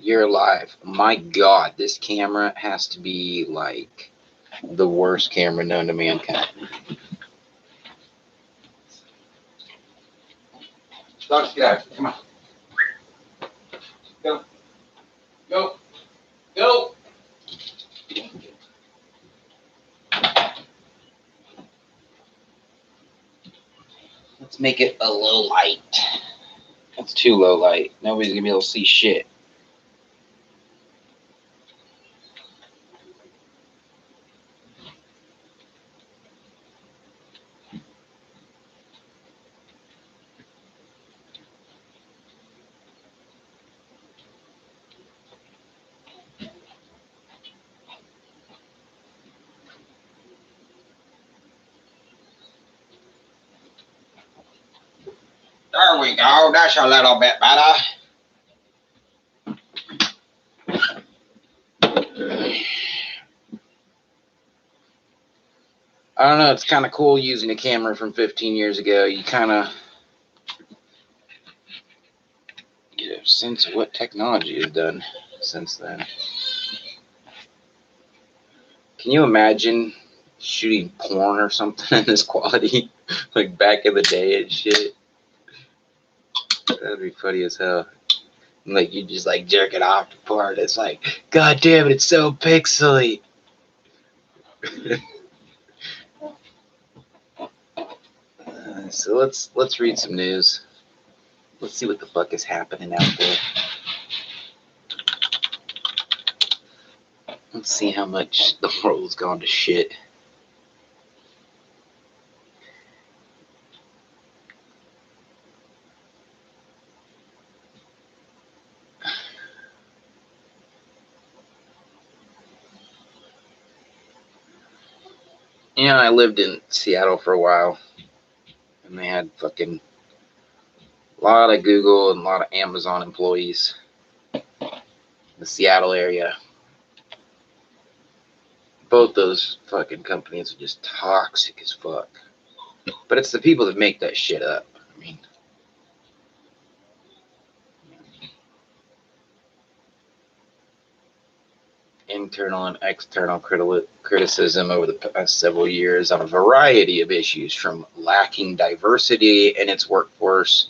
You're alive. My God, this camera has to be like the worst camera known to mankind. Dogs, get out. Come on. Go. Go. Go. Let's make it a low light. That's too low light. Nobody's gonna be able to see shit. There we go. That's a little bit better. I don't know. It's kind of cool using a camera from 15 years ago. You kind of get a sense of what technology has done since then. Can you imagine shooting porn or something in this quality? Like back in the day and shit? That'd be funny as hell. Like you just like jerk it off to porn. It's like, God damn it, it's so pixely. So let's read some news. Let's see what the fuck is happening out there. Let's see how much the world's gone to shit. You know, I lived in Seattle for a while, and they had fucking a lot of Google and a lot of Amazon employees in the Seattle area. Both those fucking companies are just toxic as fuck. But it's the people that make that shit up. I mean, internal and external criticism over the past several years on a variety of issues, from lacking diversity in its workforce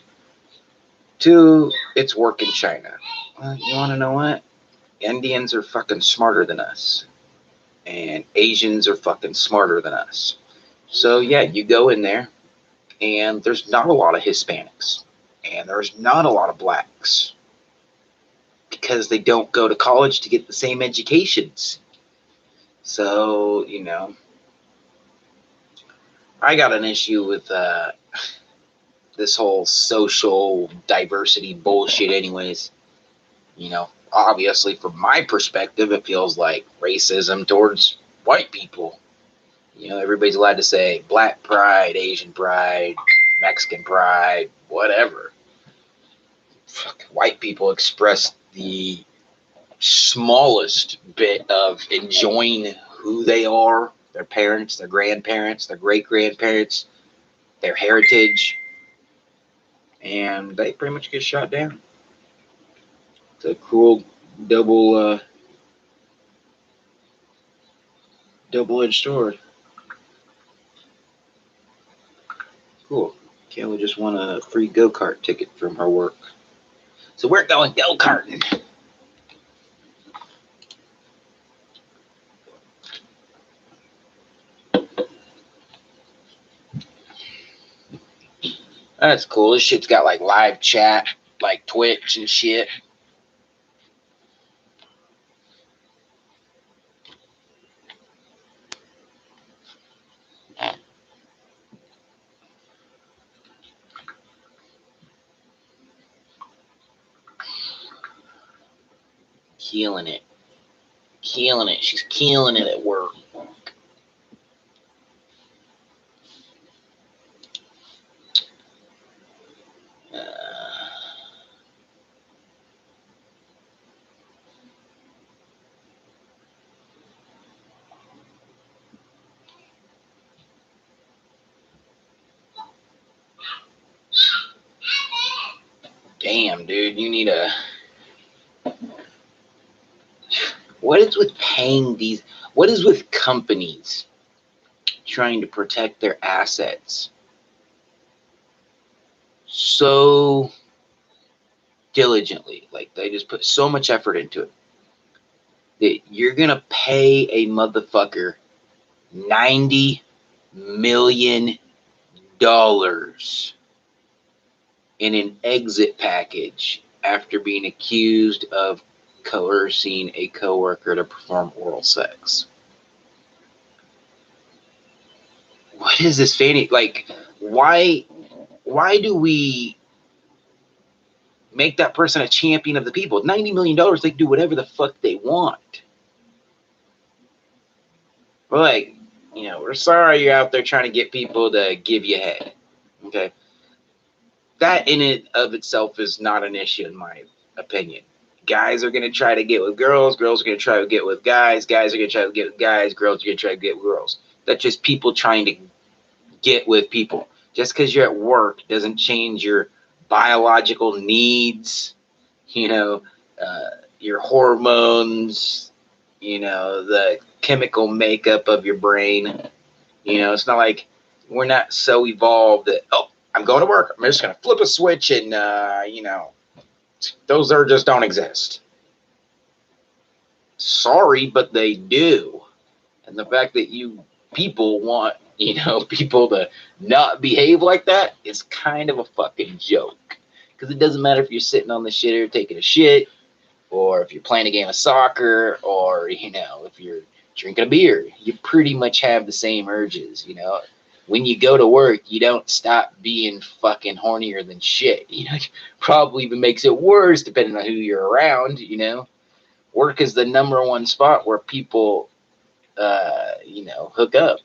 to its work in China. Well, you want to know what? Indians are fucking smarter than us, and Asians are fucking smarter than us. So yeah, you go in there, and there's not a lot of Hispanics, and there's not a lot of blacks, because they don't go to college to get the same educations. So, you know, I got an issue with this whole social diversity bullshit anyways. You know, obviously from my perspective, it feels like racism towards white people. You know, everybody's allowed to say black pride, Asian pride, Mexican pride, whatever. Fuck, white people express the smallest bit of enjoying who they are, their parents, their grandparents, their great-grandparents, their heritage, and they pretty much get shot down. It's a cruel double-edged sword. Cool. Kayla just won a free go-kart ticket from her work. So we're going go-karting. That's cool. This shit's got like live chat, like Twitch and shit. Killing it. Killing it. She's killing it at work. Damn, dude, you need a What is with paying these? What is with companies trying to protect their assets so diligently? Like they just put so much effort into it that you're gonna pay a motherfucker $90 million in an exit package after being accused of coercing a coworker to perform oral sex. What is this fanny? Like, why do we make that person a champion of the people? $90 million, they can do whatever the fuck they want. We're like, we're sorry you're out there trying to get people to give you head. Okay. That in it of itself is not an issue in my opinion. Guys are going to try to get with girls. Girls are going to try to get with guys. Guys are going to try to get with guys. Girls are going to try to get with girls. That's just people trying to get with people. Just because you're at work doesn't change your biological needs, your hormones, the chemical makeup of your brain. It's not like we're not so evolved that, I'm going to work. I'm just going to flip a switch and, those there just don't exist. Sorry, but they do. And the fact that you people want, people to not behave like that is kind of a fucking joke. Because it doesn't matter if you're sitting on the shitter taking a shit, or if you're playing a game of soccer, or, if you're drinking a beer. You pretty much have the same urges, When you go to work, you don't stop being fucking hornier than shit. Probably even makes it worse depending on who you're around, Work is the number one spot where people, hook up.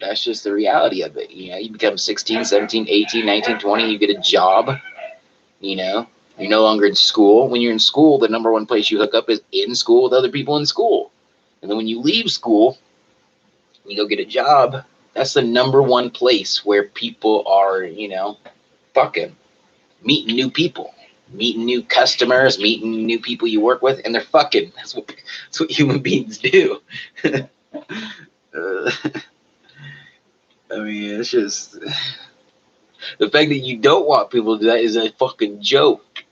That's just the reality of it. You become 16, 17, 18, 19, 20, you get a job, you're no longer in school. When you're in school, the number one place you hook up is in school with other people in school. And then when you leave school, you go get a job, that's the number one place where people are, fucking meeting new people, meeting new customers, meeting new people you work with, and they're fucking. That's what human beings do. I mean, it's just the fact that you don't want people to do that is a fucking joke.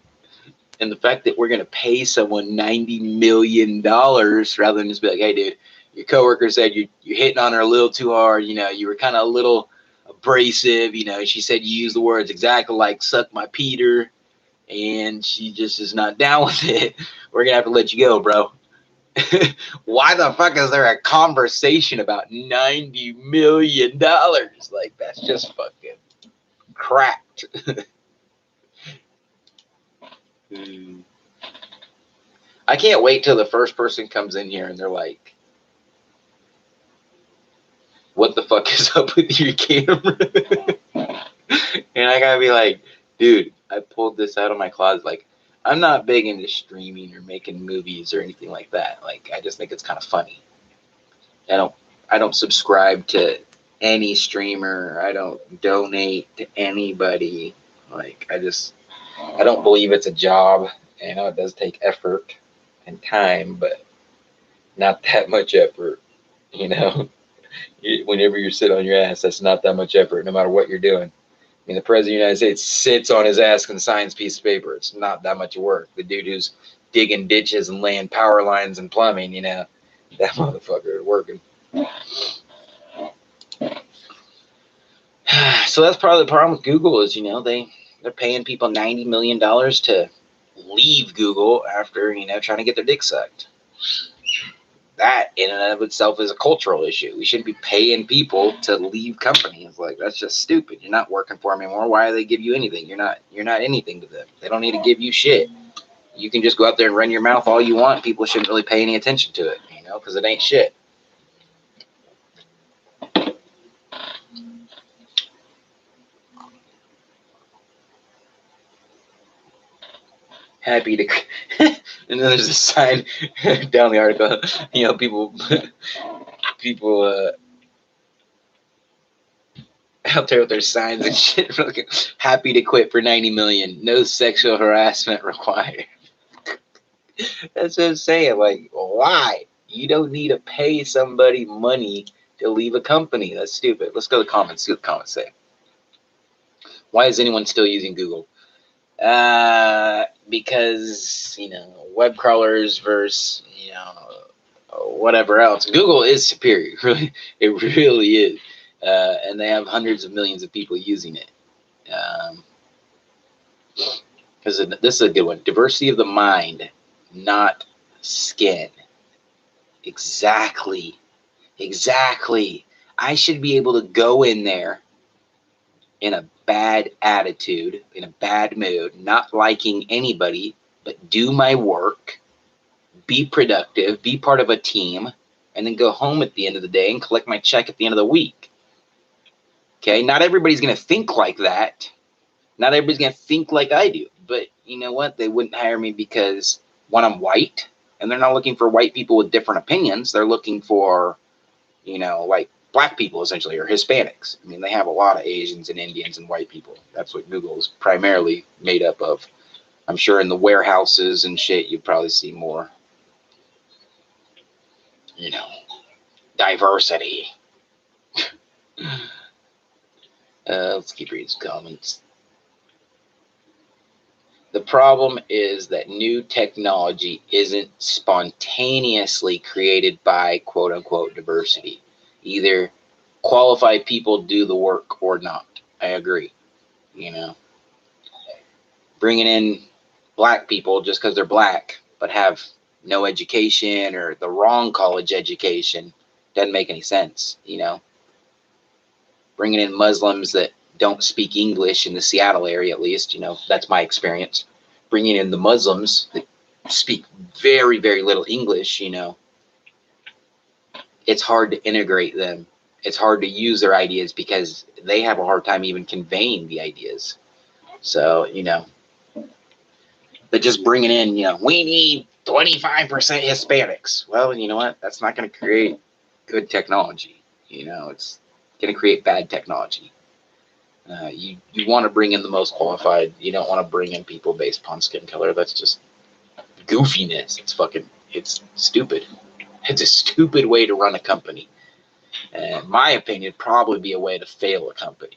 And the fact that we're going to pay someone $90 million rather than just be like, hey, dude, your coworker said you're hitting on her a little too hard. You were kind of a little abrasive. She said you used the words exactly like suck my Peter, and she just is not down with it. We're going to have to let you go, bro. Why the fuck is there a conversation about $90 million? Like, that's just fucking cracked. I can't wait till the first person comes in here and they're like, what the fuck is up with your camera? And I gotta be like, dude, I pulled this out of my closet. Like, I'm not big into streaming or making movies or anything like that. Like, I just think it's kind of funny. I don't subscribe to any streamer. I don't donate to anybody. Like, I don't believe it's a job. I know it does take effort and time, but not that much effort, Whenever you're sitting on your ass, that's not that much effort, no matter what you're doing. I mean, the President of the United States sits on his ass and signs a piece of paper. It's not that much work. The dude who's digging ditches and laying power lines and plumbing, that motherfucker is working. So that's probably the problem with Google is, they're paying people $90 million to leave Google after, trying to get their dick sucked. That in and of itself is a cultural issue. We shouldn't be paying people to leave companies. Like, that's just stupid. You're not working for them anymore. Why do they give you anything? You're not anything to them. They don't need to give you shit. You can just go out there and run your mouth all you want. People shouldn't really pay any attention to it, because it ain't shit. Happy to, and then there's a sign down the article. People out there with their signs and shit. Happy to quit for $90 million. No sexual harassment required. That's what I'm saying. Like, why? You don't need to pay somebody money to leave a company. That's stupid. Let's go to the comments. See what the comments say. Why is anyone still using Google? Because, web crawlers versus, whatever else. Google is superior. Really, it really is. And they have hundreds of millions of people using it. Because this is a good one. Diversity of the mind, not skin. Exactly. I should be able to go in there in a bad attitude, in a bad mood, not liking anybody, but do my work, be productive, be part of a team, and then go home at the end of the day and collect my check at the end of the week. Okay, not everybody's going to think like that. Not everybody's going to think like I do. But you know what? They wouldn't hire me because, one, I'm white, and they're not looking for white people with different opinions. They're looking for, like black people essentially, or Hispanics. I mean, they have a lot of Asians and Indians and white people. That's what Google is primarily made up of. I'm sure in the warehouses and shit, you'd probably see more, diversity. Let's keep reading some comments. The problem is that new technology isn't spontaneously created by quote unquote diversity. Either qualified people do the work or not. I agree. Bringing in black people just because they're black but have no education or the wrong college education doesn't make any sense. Bringing in Muslims that don't speak English in the Seattle area, at least, that's my experience. Bringing in the Muslims that speak very, very little English, it's hard to integrate them. It's hard to use their ideas because they have a hard time even conveying the ideas. So, but just bringing in, we need 25% Hispanics. Well, you know what? That's not going to create good technology. It's going to create bad technology. You want to bring in the most qualified. You don't want to bring in people based upon skin color. That's just goofiness. It's stupid. It's a stupid way to run a company. And in my opinion, it'd probably be a way to fail a company.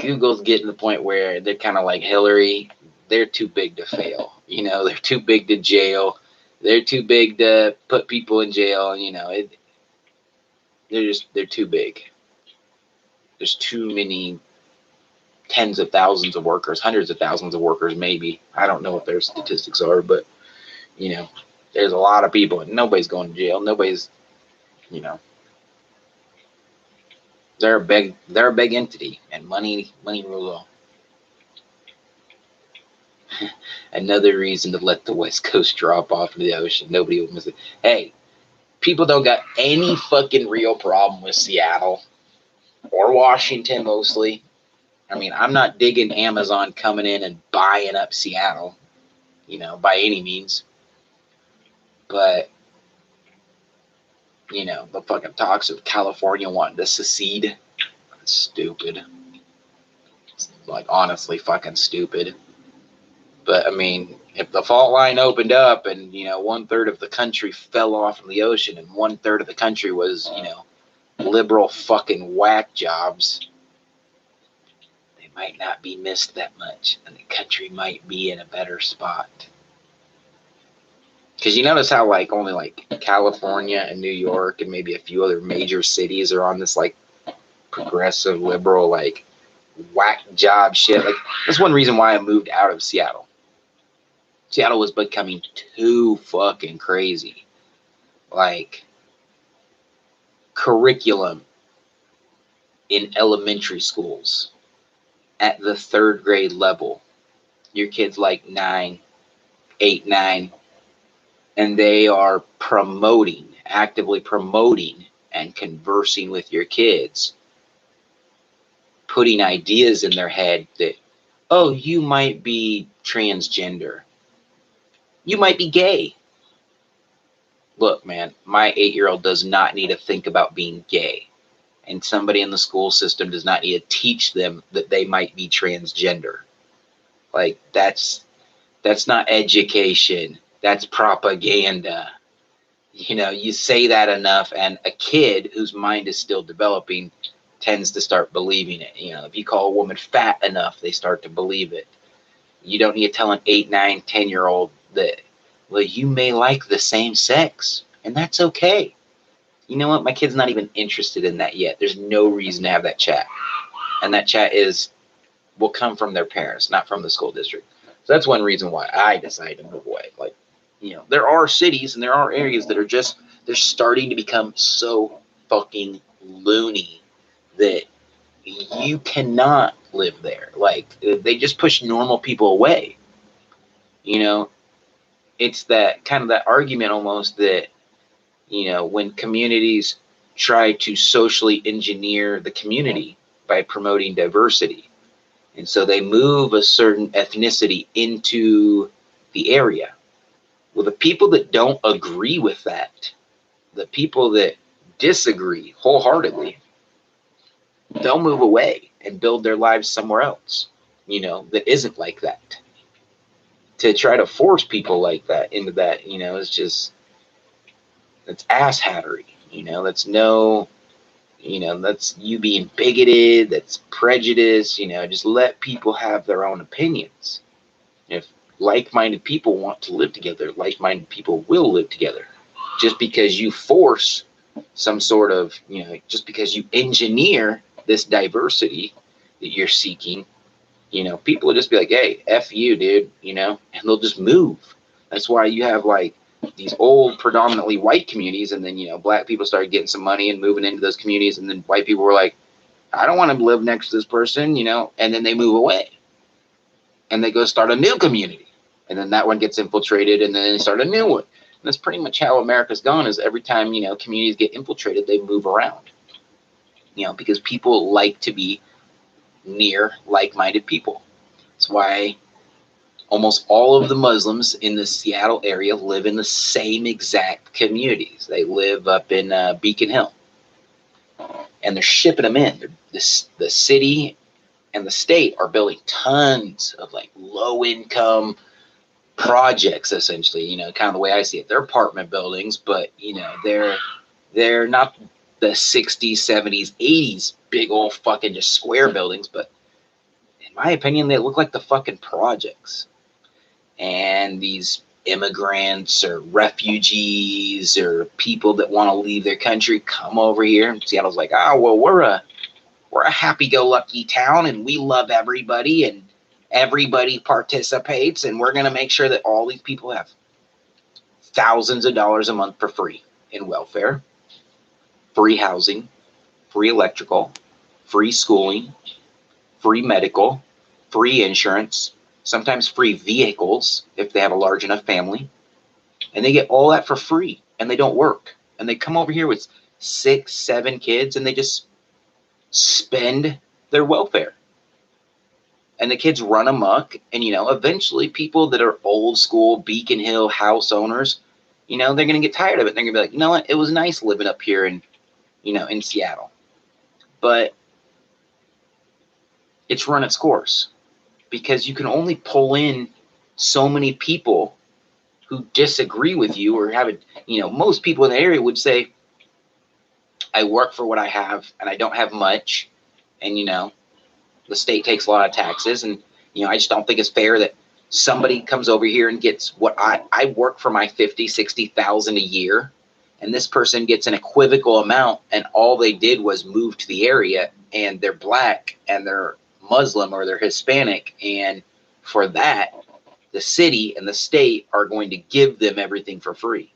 Google's getting to the point where they're kind of like Hillary. They're too big to fail. They're too big to jail. They're too big to put people in jail. They're too big. There's too many tens of thousands of workers, hundreds of thousands of workers, maybe. I don't know what their statistics are, but there's a lot of people and nobody's going to jail. Nobody's, they're a big entity, and money rules all. Another reason to let the West Coast drop off into the ocean. Nobody will miss it. Hey, people don't got any fucking real problem with Seattle or Washington mostly. I mean, I'm not digging Amazon coming in and buying up Seattle, by any means. But, the fucking talks of California wanting to secede. That's stupid. It's like, honestly, fucking stupid. But, I mean, if the fault line opened up and, 1/3 of the country fell off in the ocean and 1/3 of the country was, liberal fucking whack jobs, they might not be missed that much. And the country might be in a better spot. Because you notice how, like, only, like, California and New York and maybe a few other major cities are on this, like, progressive, liberal, like, whack job shit. Like, that's one reason why I moved out of Seattle. Seattle was becoming too fucking crazy. Like, curriculum in elementary schools at the 3rd grade level. Your kid's like 9, 8, 9, and they are actively promoting and conversing with your kids, putting ideas in their head that, oh, you might be transgender. You might be gay. Look, man, my 8-year-old does not need to think about being gay. And somebody in the school system does not need to teach them that they might be transgender. Like, that's That's not education. That's propaganda. You know, you say that enough, and a kid whose mind is still developing tends to start believing it. You know, if you call a woman fat enough, they start to believe it. You don't need to tell an 8, 9, 10-year-old that, well, you may like the same sex, and that's okay. You know what? My kid's not even interested in that yet. There's no reason to have that chat. And that chat will come from their parents, not from the school district. So that's one reason why I decided to move away. Like, you know, there are cities and there are areas that are just, they're starting to become so fucking loony that you cannot live there. Like, they just push normal people away. You know, it's that kind of that argument almost that, you know, when communities try to socially engineer the community by promoting diversity. And so they move a certain ethnicity into the area. Well, the people that don't agree with that, the people that disagree wholeheartedly, they'll move away and build their lives somewhere else, you know, that isn't like that. To try to force people like that into that, you know, is just, that's asshattery, you know, that's no, you know, that's you being bigoted, that's prejudice, you know, just let people have their own opinions. If like-minded people want to live together, like-minded people will live together. Just because you force some sort of, you know, just because you engineer this diversity that you're seeking, you know, people will just be like, hey, F you, dude, you know, and they'll just move. That's why you have like these old predominantly white communities, and then, you know, black people started getting some money and moving into those communities, and then white people were like, I don't want to live next to this person, you know, and then they move away and they go start a new community, and then that one gets infiltrated, and then they start a new one. And that's pretty much how America's gone, is every time, you know, communities get infiltrated, they move around, you know, because people like to be near like-minded people. That's why almost all of the Muslims in the Seattle area live in the same exact communities. They live up in Beacon Hill, and they're shipping them in. The city and the state are building tons of like low-income projects, essentially. You know, kind of the way I see it. They're apartment buildings, but you know, they're not the 60s, 70s, 80s big old fucking just square buildings, but in my opinion, they look like the fucking projects. And these immigrants or refugees or people that want to leave their country come over here. And Seattle's like, oh, well, we're a happy-go-lucky town, and we love everybody, and everybody participates, and we're going to make sure that all these people have thousands of dollars a month for free in welfare, free housing, free electrical, free schooling, free medical, free insurance, sometimes free vehicles if they have a large enough family. And they get all that for free, and they don't work. And they come over here with 6, 7 kids, and they just spend their welfare. And the kids run amok, and, you know, eventually people that are old school Beacon Hill house owners, you know, they're going to get tired of it. They're going to be like, you know what, it was nice living up here in, you know, in Seattle. But it's run its course, because you can only pull in so many people who disagree with you or have it. You know, most people in the area would say, I work for what I have, and I don't have much. And, you know, the state takes a lot of taxes, and, you know, I just don't think it's fair that somebody comes over here and gets what I work for my 50, 60,000 a year, and this person gets an equivocal amount, and all they did was move to the area, and they're black and they're Muslim or they're Hispanic, and for that, the city and the state are going to give them everything for free.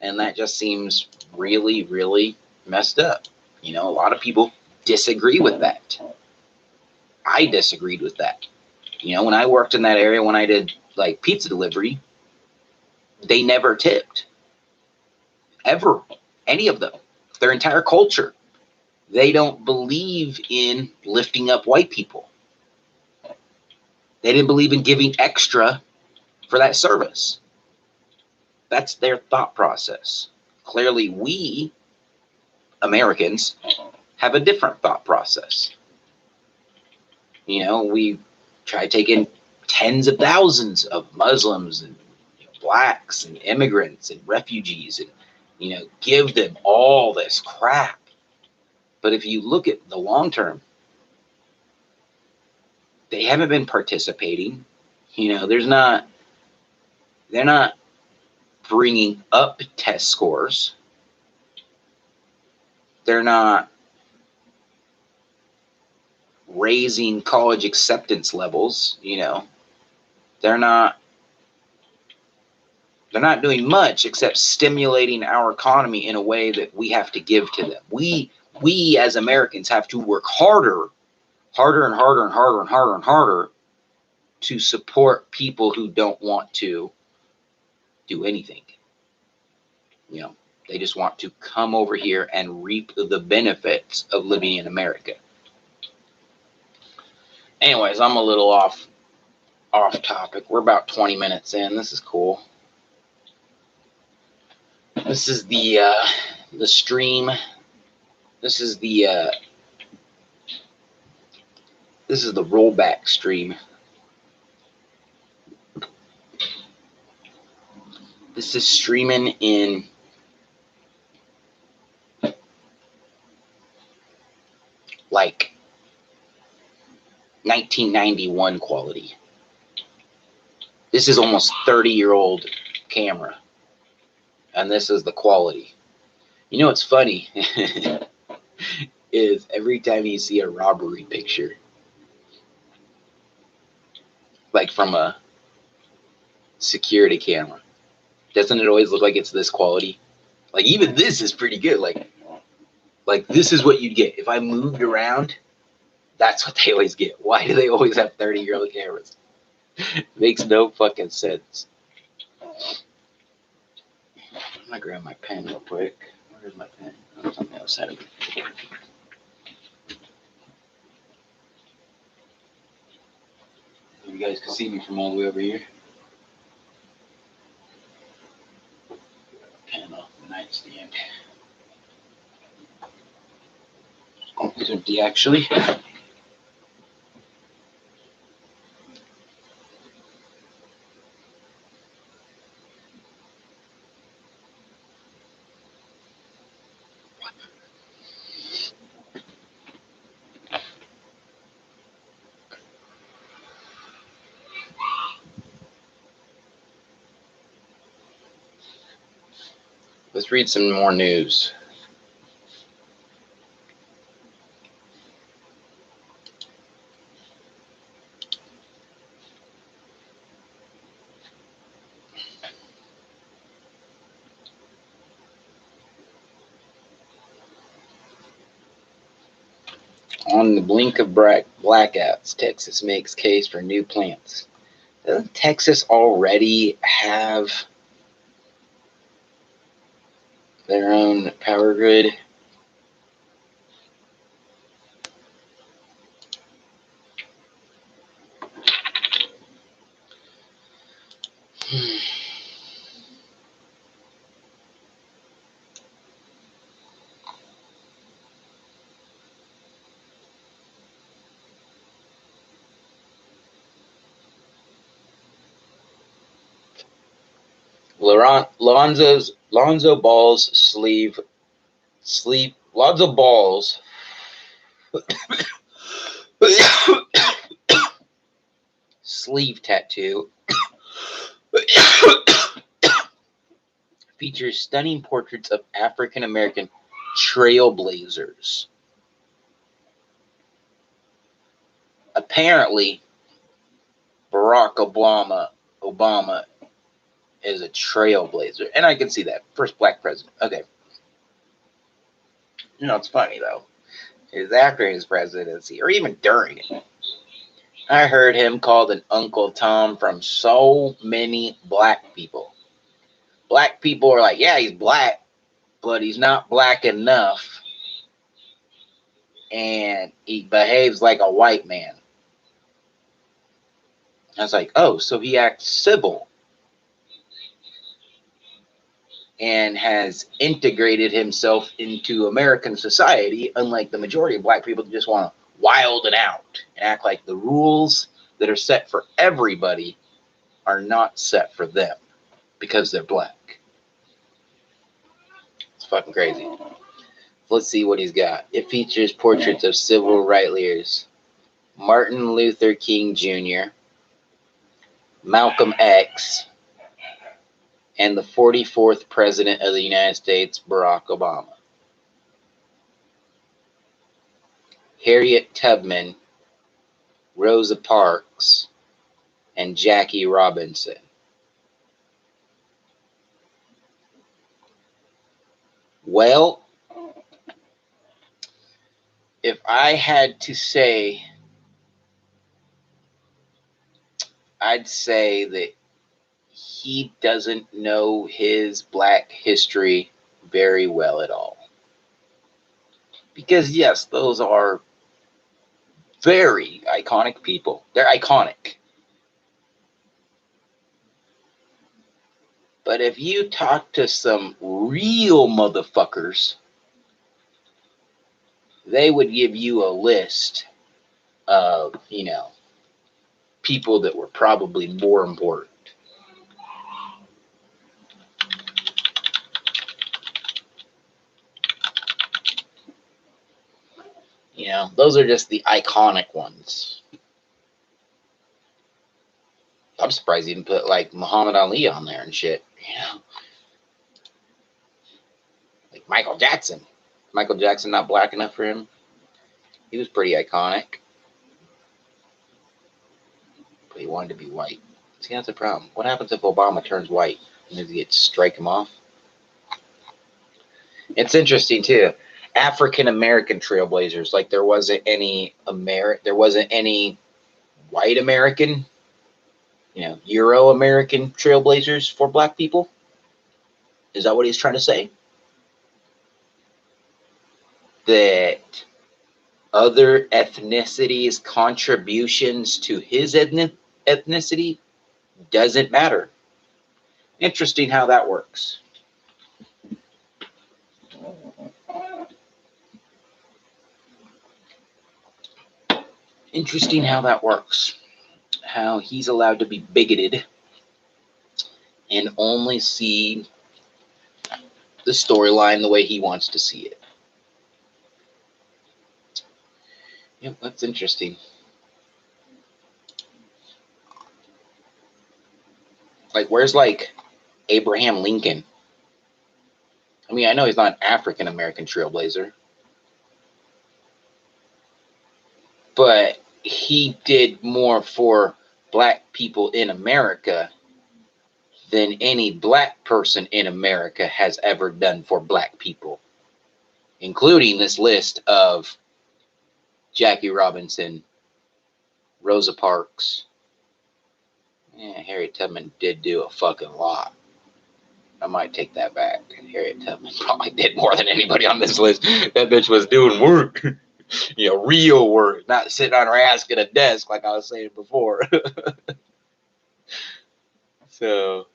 And that just seems really, really messed up. You know, a lot of people disagree with that. I disagreed with that. You know, when I worked in that area, when I did like pizza delivery, they never tipped. Ever. Any of them. Their entire culture. They don't believe in lifting up white people. They didn't believe in giving extra for that service. That's their thought process. Clearly, we, Americans, have a different thought process. You know, we try taking tens of thousands of Muslims and blacks and immigrants and refugees, and give them all this crap. But if you look at the long term, they haven't been participating. They're not bringing up test scores. They're not raising college acceptance levels. They're not doing much except stimulating our economy in a way that we have to give to them. We as Americans have to work harder to support people who don't want to do anything. They just want to come over here and reap the benefits of living in America. Anyways, I'm a little off topic. We're about 20 minutes in. This is cool. This is the stream. This is the rollback stream. This is streaming in like 1991 quality. This is almost 30-year-old camera, and this is the quality. What's funny is every time you see a robbery picture, like from a security camera, doesn't it always look like it's this quality? Like even this is pretty good. Like this is what you'd get if I moved around. That's what they always get. Why do they always have 30-year-old cameras? Makes no fucking sense. I'm gonna grab my pen real quick. Where's my pen? Oh, it's on the other side of it. You guys can see me from all the way over here. Pen off the nightstand. Oh, it's empty actually. Let's read some more news. On the blink of blackouts, Texas makes case for new plants. Doesn't Texas already have their own power grid? Lonzo Ball's Lonzo Ball's sleeve tattoo features stunning portraits of African American trailblazers. Apparently, Barack Obama is a trailblazer, and I can see that. First black president. Okay. It's funny though. Is after his presidency, or even during it, I heard him called an Uncle Tom from so many black people. Black people are like, yeah, he's black, but he's not black enough, and he behaves like a white man. I was like, oh, so he acts civil and has integrated himself into American society, unlike the majority of black people that just want to wild it out and act like the rules that are set for everybody are not set for them because they're black. It's fucking crazy. Let's see what he's got. It features portraits of civil rights leaders Martin Luther King Jr., Malcolm X, and the 44th President of the United States, Barack Obama. Harriet Tubman, Rosa Parks, and Jackie Robinson. Well, if I had to say, I'd say that he doesn't know his black history very well at all. Because, yes, those are very iconic people. They're iconic. But if you talk to some real motherfuckers, they would give you a list of, people that were probably more important. Those are just the iconic ones. I'm surprised he didn't put like Muhammad Ali on there and shit. Like Michael Jackson. Michael Jackson not black enough for him. He was pretty iconic. But he wanted to be white. See, that's the problem. What happens if Obama turns white? And does he get to strike him off? It's interesting too. African American trailblazers, like there wasn't any white American, Euro American trailblazers for black people. Is that what he's trying to say? That other ethnicities' contributions to his ethnicity doesn't matter. Interesting how that works. Interesting how that works. How he's allowed to be bigoted and only see the storyline the way he wants to see it. Yep, that's interesting. Like, where's like Abraham Lincoln? I mean, I know he's not an African American trailblazer, but he did more for black people in America than any black person in America has ever done for black people, including this list of Jackie Robinson, Rosa Parks. Yeah, Harriet Tubman did do a fucking lot. I might take that back. Harriet Tubman probably did more than anybody on this list. That bitch was doing work. Real work. Not sitting on her ass at a desk like I was saying before. So,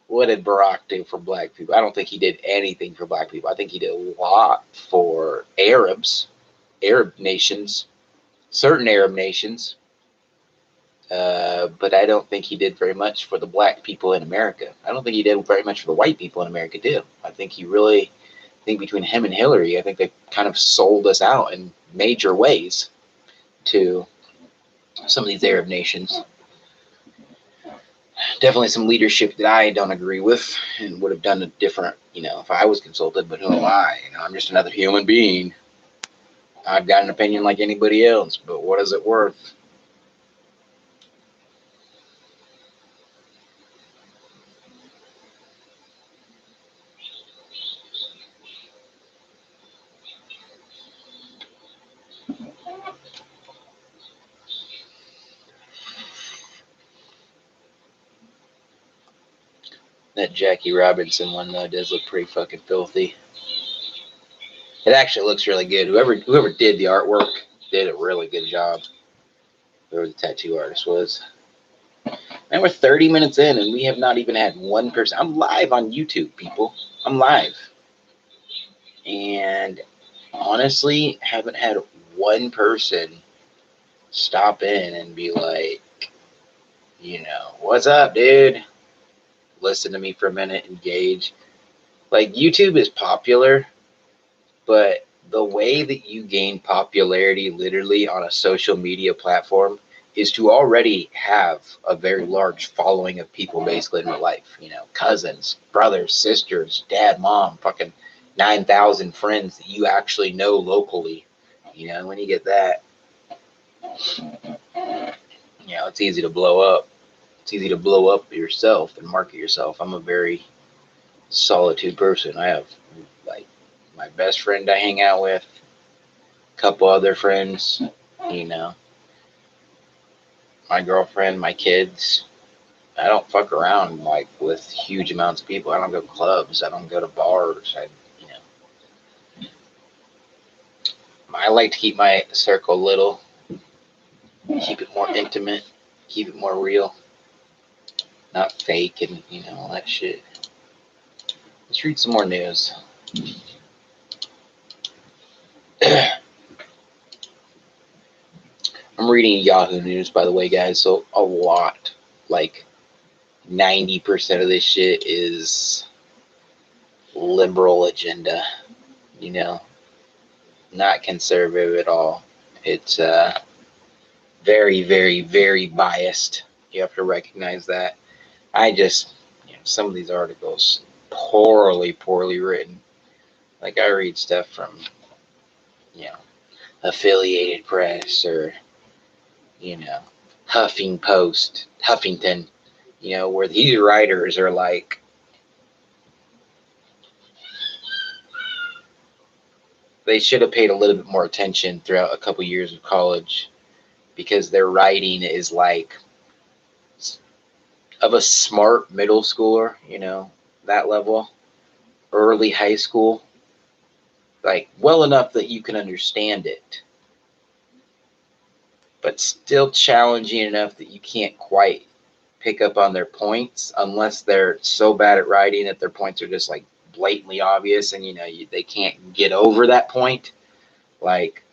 what did Barack do for black people? I don't think he did anything for black people. I think he did a lot for Arab nations, certain Arab nations. But I don't think he did very much for the black people in America. I don't think he did very much for the white people in America, too. I think between him and Hillary, I think they kind of sold us out in major ways to some of these Arab nations. Definitely some leadership that I don't agree with and would have done it different, if I was consulted, but who am I? I'm just another human being. I've got an opinion like anybody else, but what is it worth? That Jackie Robinson one, though, does look pretty fucking filthy. It actually looks really good. Whoever did the artwork did a really good job. Whoever the tattoo artist was. And we're 30 minutes in, and we have not even had one person. I'm live on YouTube, people. I'm live. And honestly, haven't had one person stop in and be like, what's up, dude? Listen to me for a minute, engage. Like, YouTube is popular, but the way that you gain popularity literally on a social media platform is to already have a very large following of people basically in real life. Cousins, brothers, sisters, dad, mom, fucking 9,000 friends that you actually know locally. When you get that, it's easy to blow up. It's easy to blow up yourself and market yourself. I'm a very solitude person. I have like my best friend I hang out with, a couple other friends, my girlfriend, my kids. I don't fuck around like with huge amounts of people. I don't go to clubs. I don't go to bars. I like to keep my circle little, keep it more intimate, keep it more real, not fake and all that shit. Let's read some more news. I'm reading Yahoo News, by the way, guys, so a lot, like 90% of this shit is liberal agenda, not conservative at all. It's very, very, very biased. You have to recognize that. I just, some of these articles, poorly written. Like, I read stuff from, Affiliated Press or, Huffington, where these writers are like, they should have paid a little bit more attention throughout a couple years of college, because their writing is like of a smart middle schooler, that level, early high school, like well enough that you can understand it, but still challenging enough that you can't quite pick up on their points unless they're so bad at writing that their points are just like blatantly obvious and they can't get over that point. Like,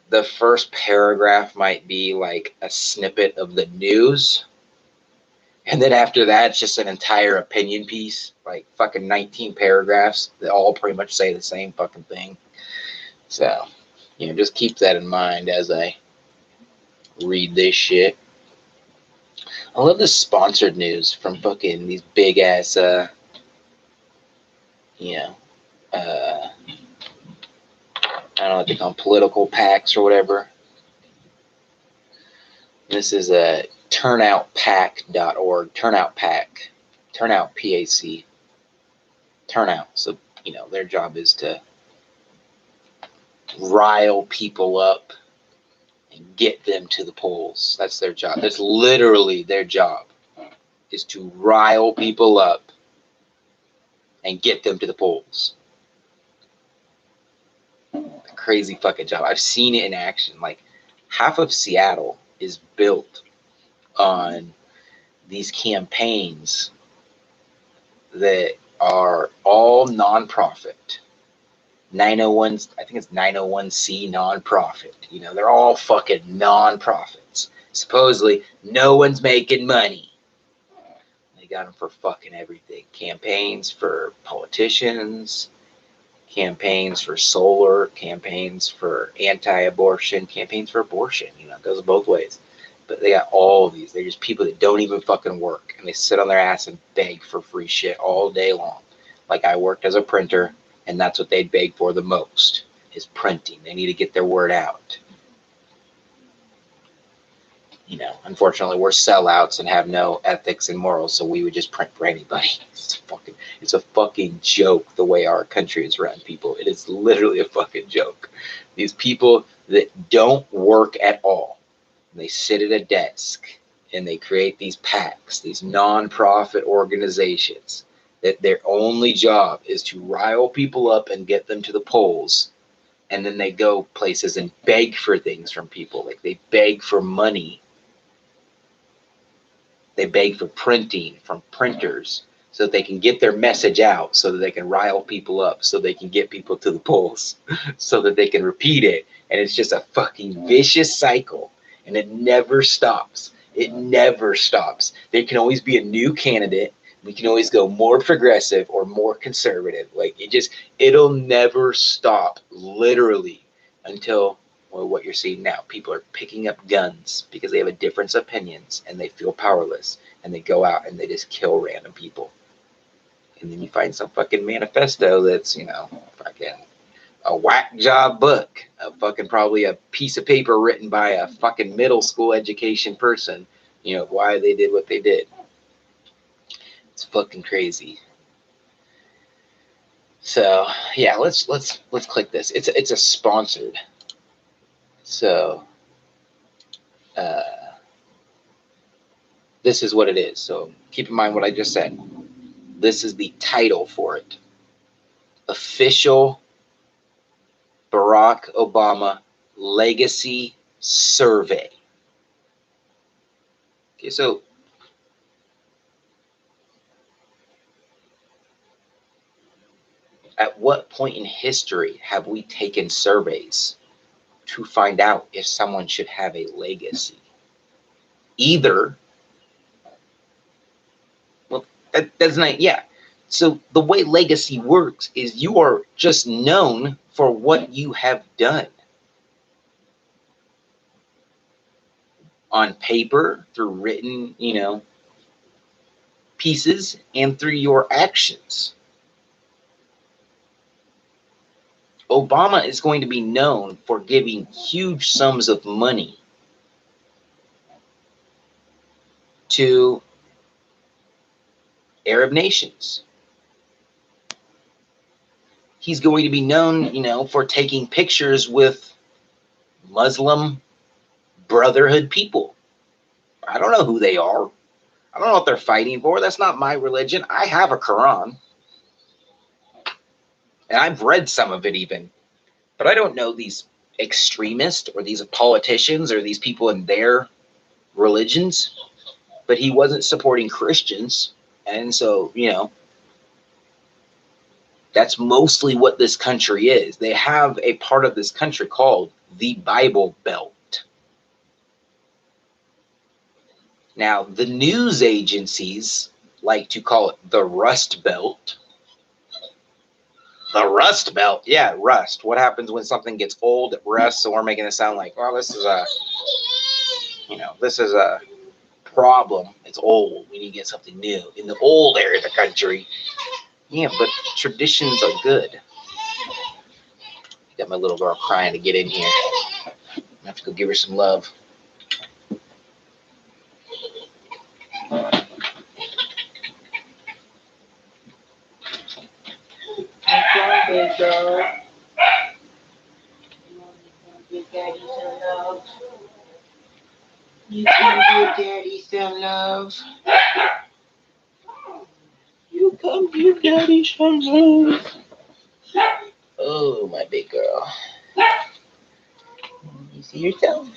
the first paragraph might be like a snippet of the news, and then after that it's just an entire opinion piece, like fucking 19 paragraphs that all pretty much say the same fucking thing. So just keep that in mind as I read this shit. I love the sponsored news from fucking these big ass I don't know what they call them, political PACs or whatever. This is a turnoutpac.org, turnout PAC, turnout PAC, turnout. So, their job is to rile people up and get them to the polls. That's their job. That's literally their job, is to rile people up and get them to the polls. Crazy fucking job. I've seen it in action. Like, half of Seattle is built on these campaigns that are all nonprofit. 901, I think it's 901c nonprofit. They're all fucking nonprofits. Supposedly, no one's making money. They got them for fucking everything. Campaigns for politicians, campaigns for solar, campaigns for anti-abortion, campaigns for abortion. It goes both ways. But they got all of these. They're just people that don't even fucking work, and they sit on their ass and beg for free shit all day long. Like, I worked as a printer, and that's what they'd beg for the most, is printing. They need to get their word out. Unfortunately, we're sellouts and have no ethics and morals, so we would just print for anybody. It's a fucking joke the way our country is run, people. It is literally a fucking joke. These people that don't work at all, they sit at a desk and they create these PACs, these non-profit organizations, that their only job is to rile people up and get them to the polls. And then they go places and beg for things from people. Like, they beg for money. They beg for printing from printers so that they can get their message out, so that they can rile people up, so they can get people to the polls, so that they can repeat it. And it's just a fucking vicious cycle, and it never stops. It never stops. There can always be a new candidate. We can always go more progressive or more conservative. Like it'll never stop, literally, until, well, what you're seeing now. People are picking up guns because they have a difference of opinions and they feel powerless, and they go out and they just kill random people. And then you find some fucking manifesto that's, fucking a whack job book, probably a piece of paper written by a fucking middle school education person, why they did what they did. It's fucking crazy. So yeah, let's click this. It's a sponsored. So this is what it is. So keep in mind what I just said. This is the title for it. Official Barack Obama Legacy Survey. Okay, so at what point in history have we taken surveys to find out if someone should have a legacy? Either, well, that's not, yeah. So the way legacy works is you are just known for what you have done. On paper, through written, pieces, and through your actions. Obama is going to be known for giving huge sums of money to Arab nations. He's going to be known, for taking pictures with Muslim Brotherhood people. I don't know who they are. I don't know what they're fighting for. That's not my religion. I have a Quran. And I've read some of it even. But I don't know these extremists or these politicians or these people in their religions. But he wasn't supporting Christians. And so, that's mostly what this country is. They have a part of this country called the Bible Belt. Now, the news agencies like to call it the Rust Belt. The Rust Belt? Yeah, rust. What happens when something gets old, it rusts, so we're making it sound like, well, this is a problem. It's old. We need to get something new. In the old area of the country, yeah, but traditions are good. Got my little girl crying to get in here. I have to go give her some love. Big girl. Give daddy some love. You can give daddy some love. You come give daddy some love. Oh, my big girl. You see yourself?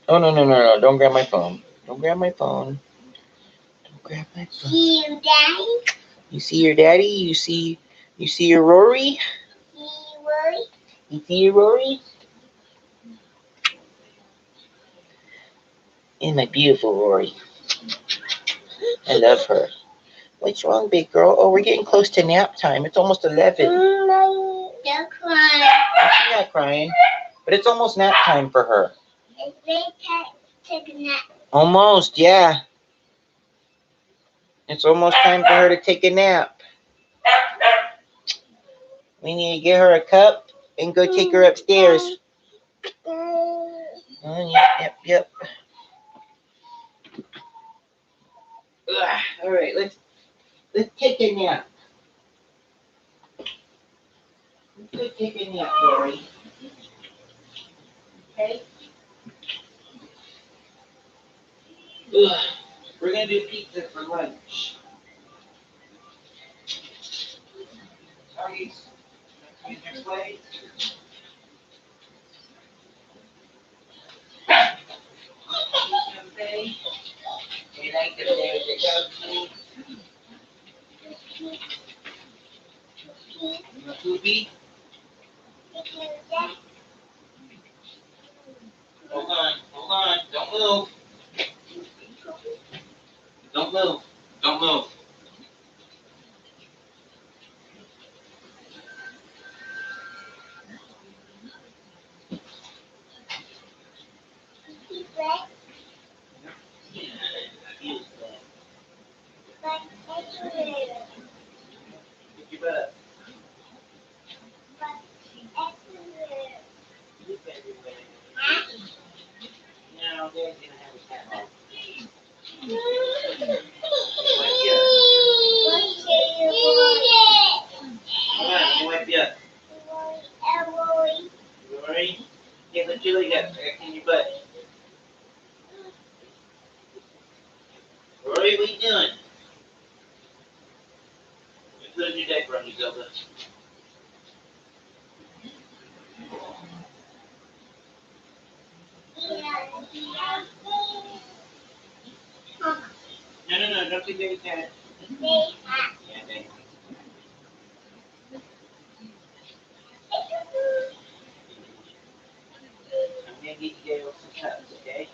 Oh, no. Don't grab my phone. Don't grab my phone. Don't grab my phone. See you, Daddy? You see your daddy? You see your Rory? You see your Rory? And my beautiful Rory. I love her. What's wrong, big girl? Oh, we're getting close to nap time. It's almost 11. Don't cry. She's not crying. But it's almost nap time for her. It's bedtime. Take a nap. Almost, yeah. It's almost time for her to take a nap. We need to get her a cup and go take her upstairs. Yep. All right, let's take a nap. Let's take a nap, Lori. Okay. We're gonna do pizza for lunch. Sorry. Next way. pee? Hold on, don't move. Don't move, don't move. Get your butt. Now, Dad's gonna have his hat on. Come on, let me wipe you up. Rory, get the chili up in your butt. Rory, what are you doing? You put a new diaper on you, Zelda. No, don't do baby cat. Yeah, baby. I'm gonna get you guys some cups, okay?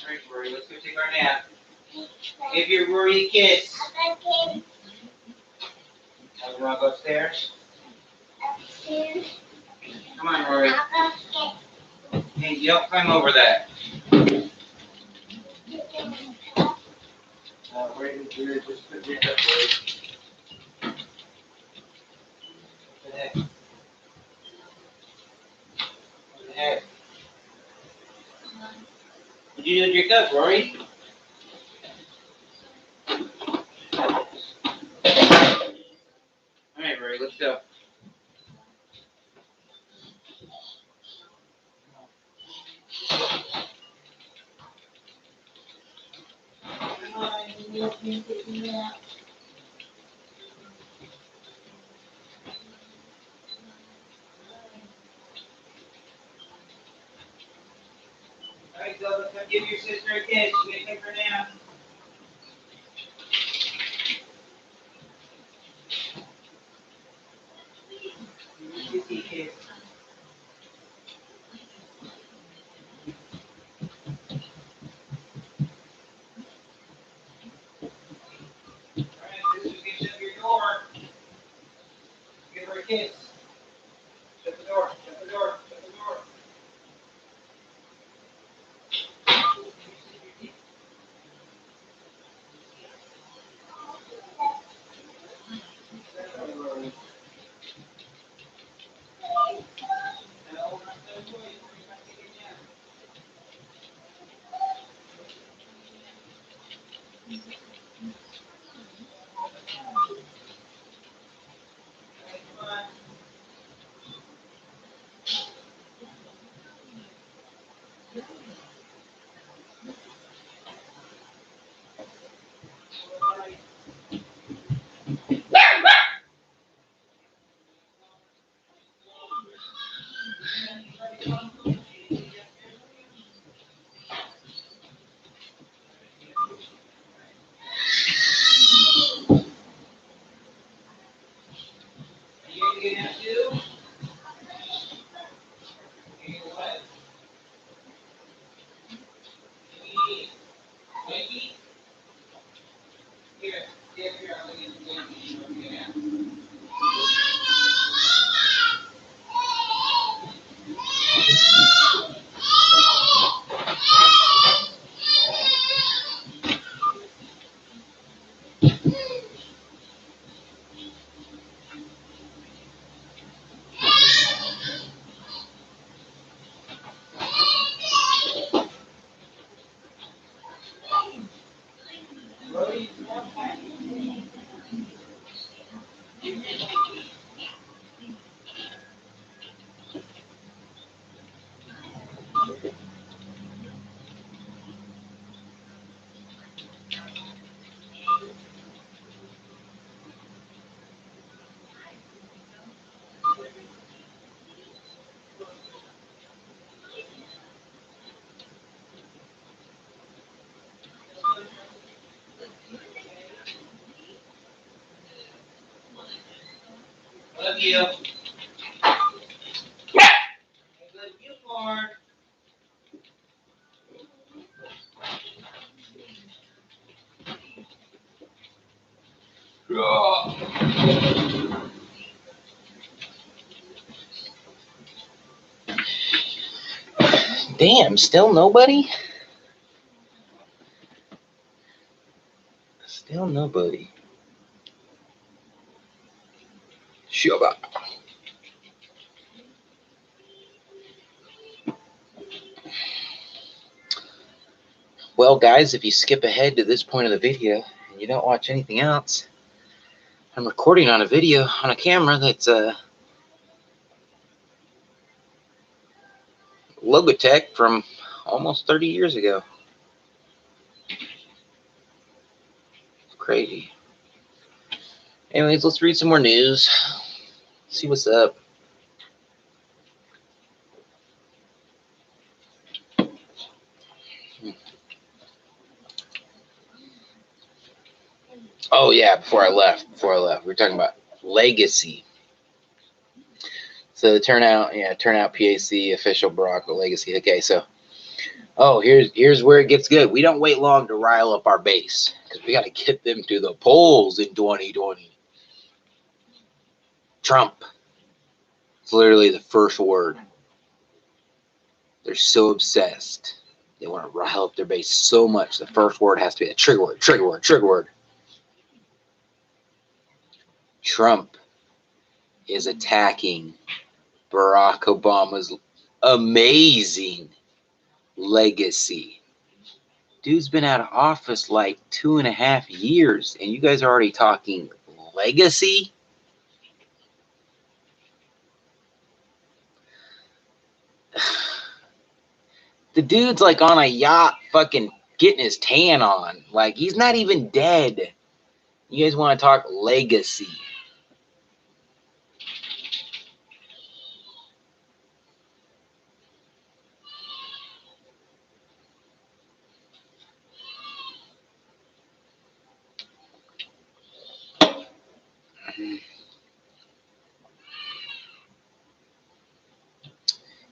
All right, Rory, let's go take our nap. Give your Rory a kiss. You want to go upstairs? Come on, Rory. Hey, you don't climb over that. Rory, just put your cup, Rory. What the heck? What the heck? What'd you do with your cup, Rory? All right, Rory, let's go. All right, go. Let's go give your sister a kiss. She's gonna take her nap. Kissy kiss. All right, sister's gonna shut your door. Give her a kiss. Shut the door. Shut the door. Shut the door. Love you. I love you more. Damn, still nobody? Still nobody. Shut up. Well, guys, if you skip ahead to this point of the video and you don't watch anything else, I'm recording on a video on a camera that's Logitech from almost 30 years ago. It's crazy. Anyways, let's read some more news. See what's up. Oh yeah, before I left, we were talking about Legacy. So the turnout PAC official Barack Legacy. Okay, so Oh, here's where it gets good. We don't wait long to rile up our base because we got to get them to the polls in 2020. Trump. It's literally the first word. They're so obsessed. They want to rile up their base so much. The first word has to be a trigger word, trigger word, trigger word. Trump is attacking Barack Obama's amazing legacy. Dude's been out of office like 2.5 years, and you guys are already talking legacy? The dude's like on a yacht fucking getting his tan on. Like, he's not even dead. You guys want to talk legacy?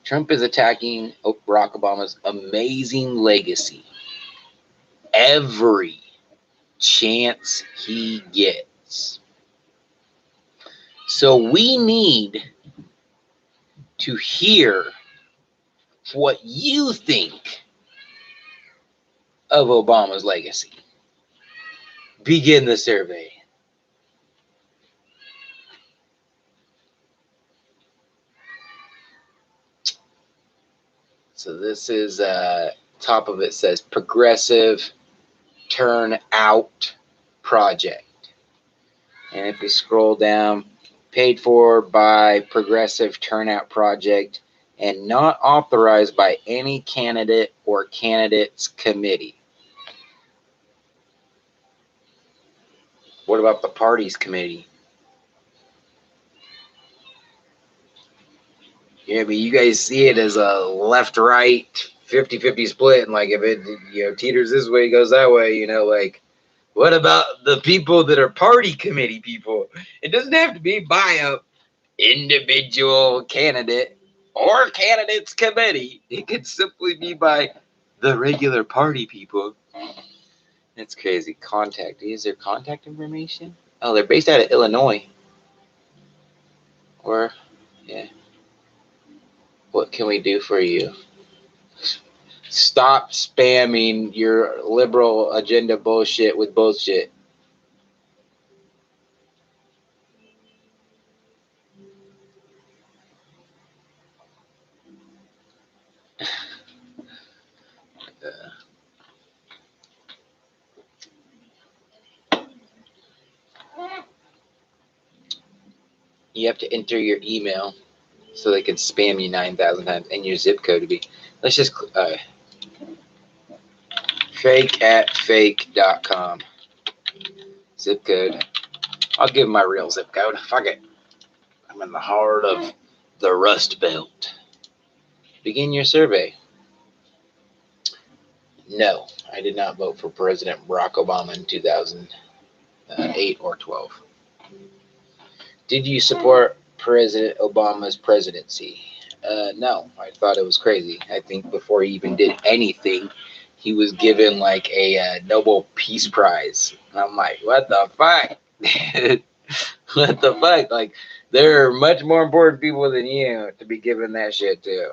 Trump is attacking Barack Obama's amazing legacy every chance he gets. So we need to hear what you think of Obama's legacy. Begin the survey. So this is top of it says Progressive Turnout Project. And if we scroll down, paid for by Progressive Turnout Project and not authorized by any candidate or candidates committee. What about the parties committee? Yeah, I mean, you guys see it as a left-right 50-50 split, and like if it teeters this way, goes that way, like what about the people that are party committee people? It doesn't have to be by a individual candidate or candidates committee. It could simply be by the regular party people. That's crazy. Contact. Is there contact information? Oh, they're based out of Illinois. Or, yeah. What can we do for you? Stop spamming your liberal agenda bullshit with bullshit. You have to enter your email so they can spam you 9,000 times and your zip code to be. Let's just fake@fake.com. Zip code. I'll give them my real zip code. Fuck it. I'm in the heart of the Rust Belt. Begin your survey. No, I did not vote for President Barack Obama in 2008 or 12. Did you support President Obama's presidency? No, I thought it was crazy. I think before he even did anything, he was given like a Nobel Peace Prize. And I'm like, what the fuck? What the fuck? Like, there are much more important people than you to be given that shit to,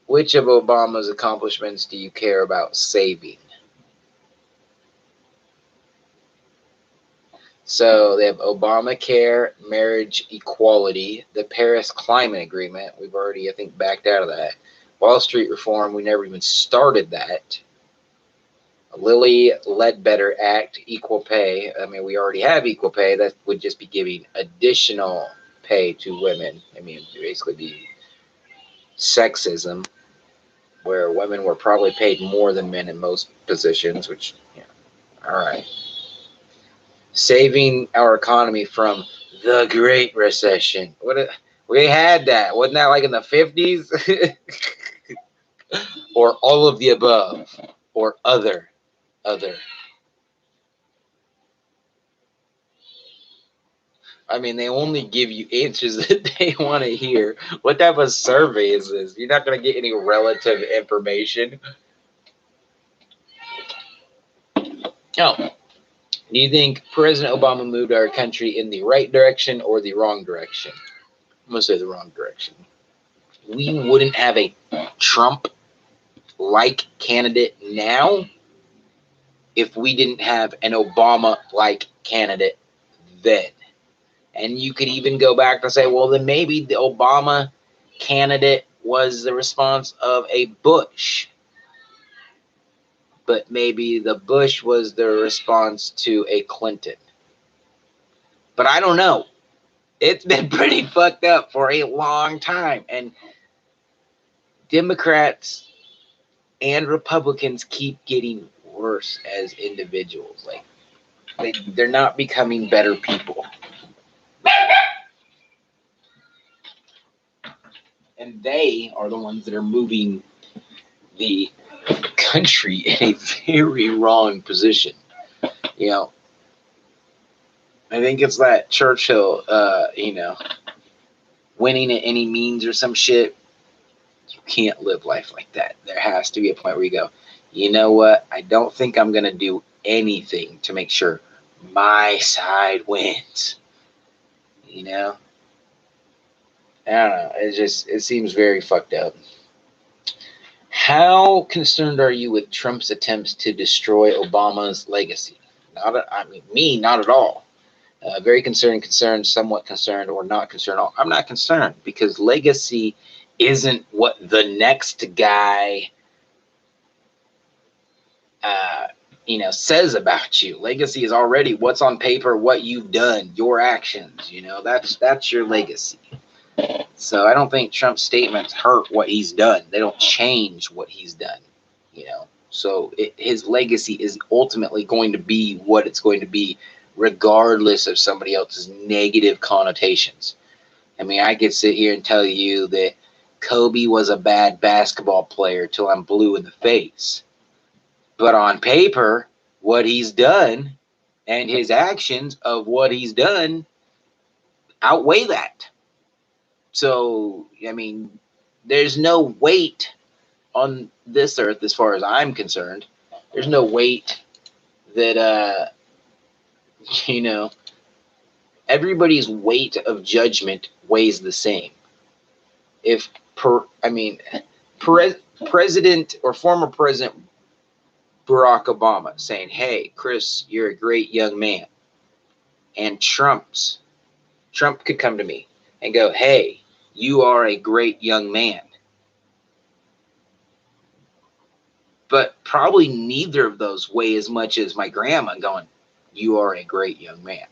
Which of Obama's accomplishments do you care about saving? So they have Obamacare, marriage equality, the Paris Climate Agreement. We've already, I think, backed out of that. Wall Street reform, we never even started that. Lilly Ledbetter Act, equal pay. I mean, we already have equal pay. That would just be giving additional pay to women. I mean, basically be sexism, where women were probably paid more than men in most positions, which, all right. Saving our economy from the Great Recession. We had that. Wasn't that like in the 50s? Or all of the above? Or other? I mean, they only give you answers that they want to hear. What type of survey is this? You're not going to get any relative information. Oh, do you think President Obama moved our country in the right direction or the wrong direction? I'm going to say the wrong direction. We wouldn't have a Trump-like candidate now if we didn't have an Obama-like candidate then. And you could even go back and say, well, then maybe the Obama candidate was the response of a Bush. But maybe the Bush was the response to a Clinton. But I don't know. It's been pretty fucked up for a long time. And Democrats and Republicans keep getting worse as individuals. Like they're not becoming better people. And they are the ones that are moving the country in a very wrong position. You know, I think it's that Churchill, winning at any means or some shit. You can't live life like that. There has to be a point where you go, you know what? I don't think I'm going to do anything to make sure my side wins. You know? I don't know. It seems very fucked up. How concerned are you with Trump's attempts to destroy Obama's legacy? Not at all. Very concerned, somewhat concerned, or not concerned at all. I'm not concerned because legacy isn't what the next guy, says about you. Legacy is already what's on paper, what you've done, your actions. That's your legacy. So I don't think Trump's statements hurt what he's done. They don't change what he's done. So his legacy is ultimately going to be what it's going to be, regardless of somebody else's negative connotations. I mean, I could sit here and tell you that Kobe was a bad basketball player till I'm blue in the face. But on paper, what he's done and his actions of what he's done outweigh that. So, I mean, there's no weight on this earth as far as I'm concerned. There's no weight that, everybody's weight of judgment weighs the same. If, President or former President Barack Obama saying, hey, Chris, you're a great young man. And Trump could come to me and go, hey, you are a great young man. But probably neither of those weigh as much as my grandma going, you are a great young man.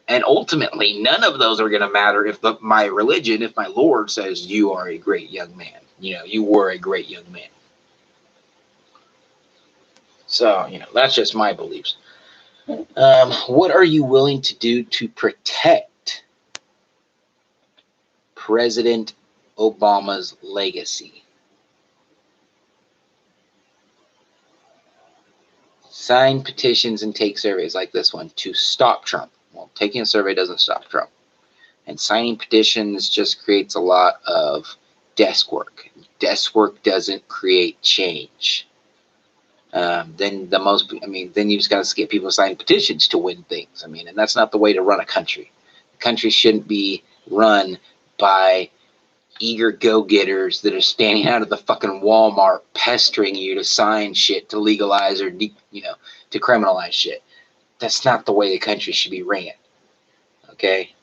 And ultimately, none of those are going to matter if my religion, if my Lord says you are a great young man. You were a great young man. So, that's just my beliefs. What are you willing to do to protect President Obama's legacy? Sign petitions and take surveys like this one to stop Trump. Well, taking a survey doesn't stop Trump. And signing petitions just creates a lot of desk work. Desk work doesn't create change. Then you just got to get people signing petitions to win things. And that's not the way to run a country. The country shouldn't be run by eager go-getters that are standing out of the fucking Walmart pestering you to sign shit to legalize or to criminalize shit. That's not the way the country should be ran. Okay?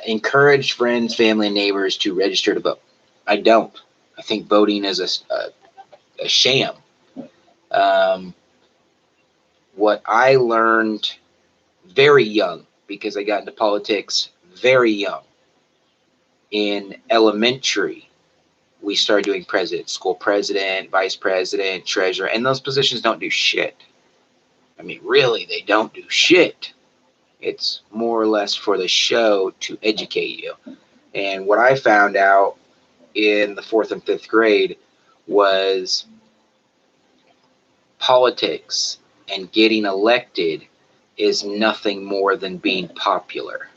Encourage friends, family, and neighbors to register to vote. I don't. I think voting is a sham. What I learned very young, because I got into politics very young, in elementary, we started doing president, school president, vice president, treasurer, and those positions don't do shit. Really, they don't do shit. It's more or less for the show to educate you. And what I found out in the 4th and 5th grade was politics and getting elected is nothing more than being popular.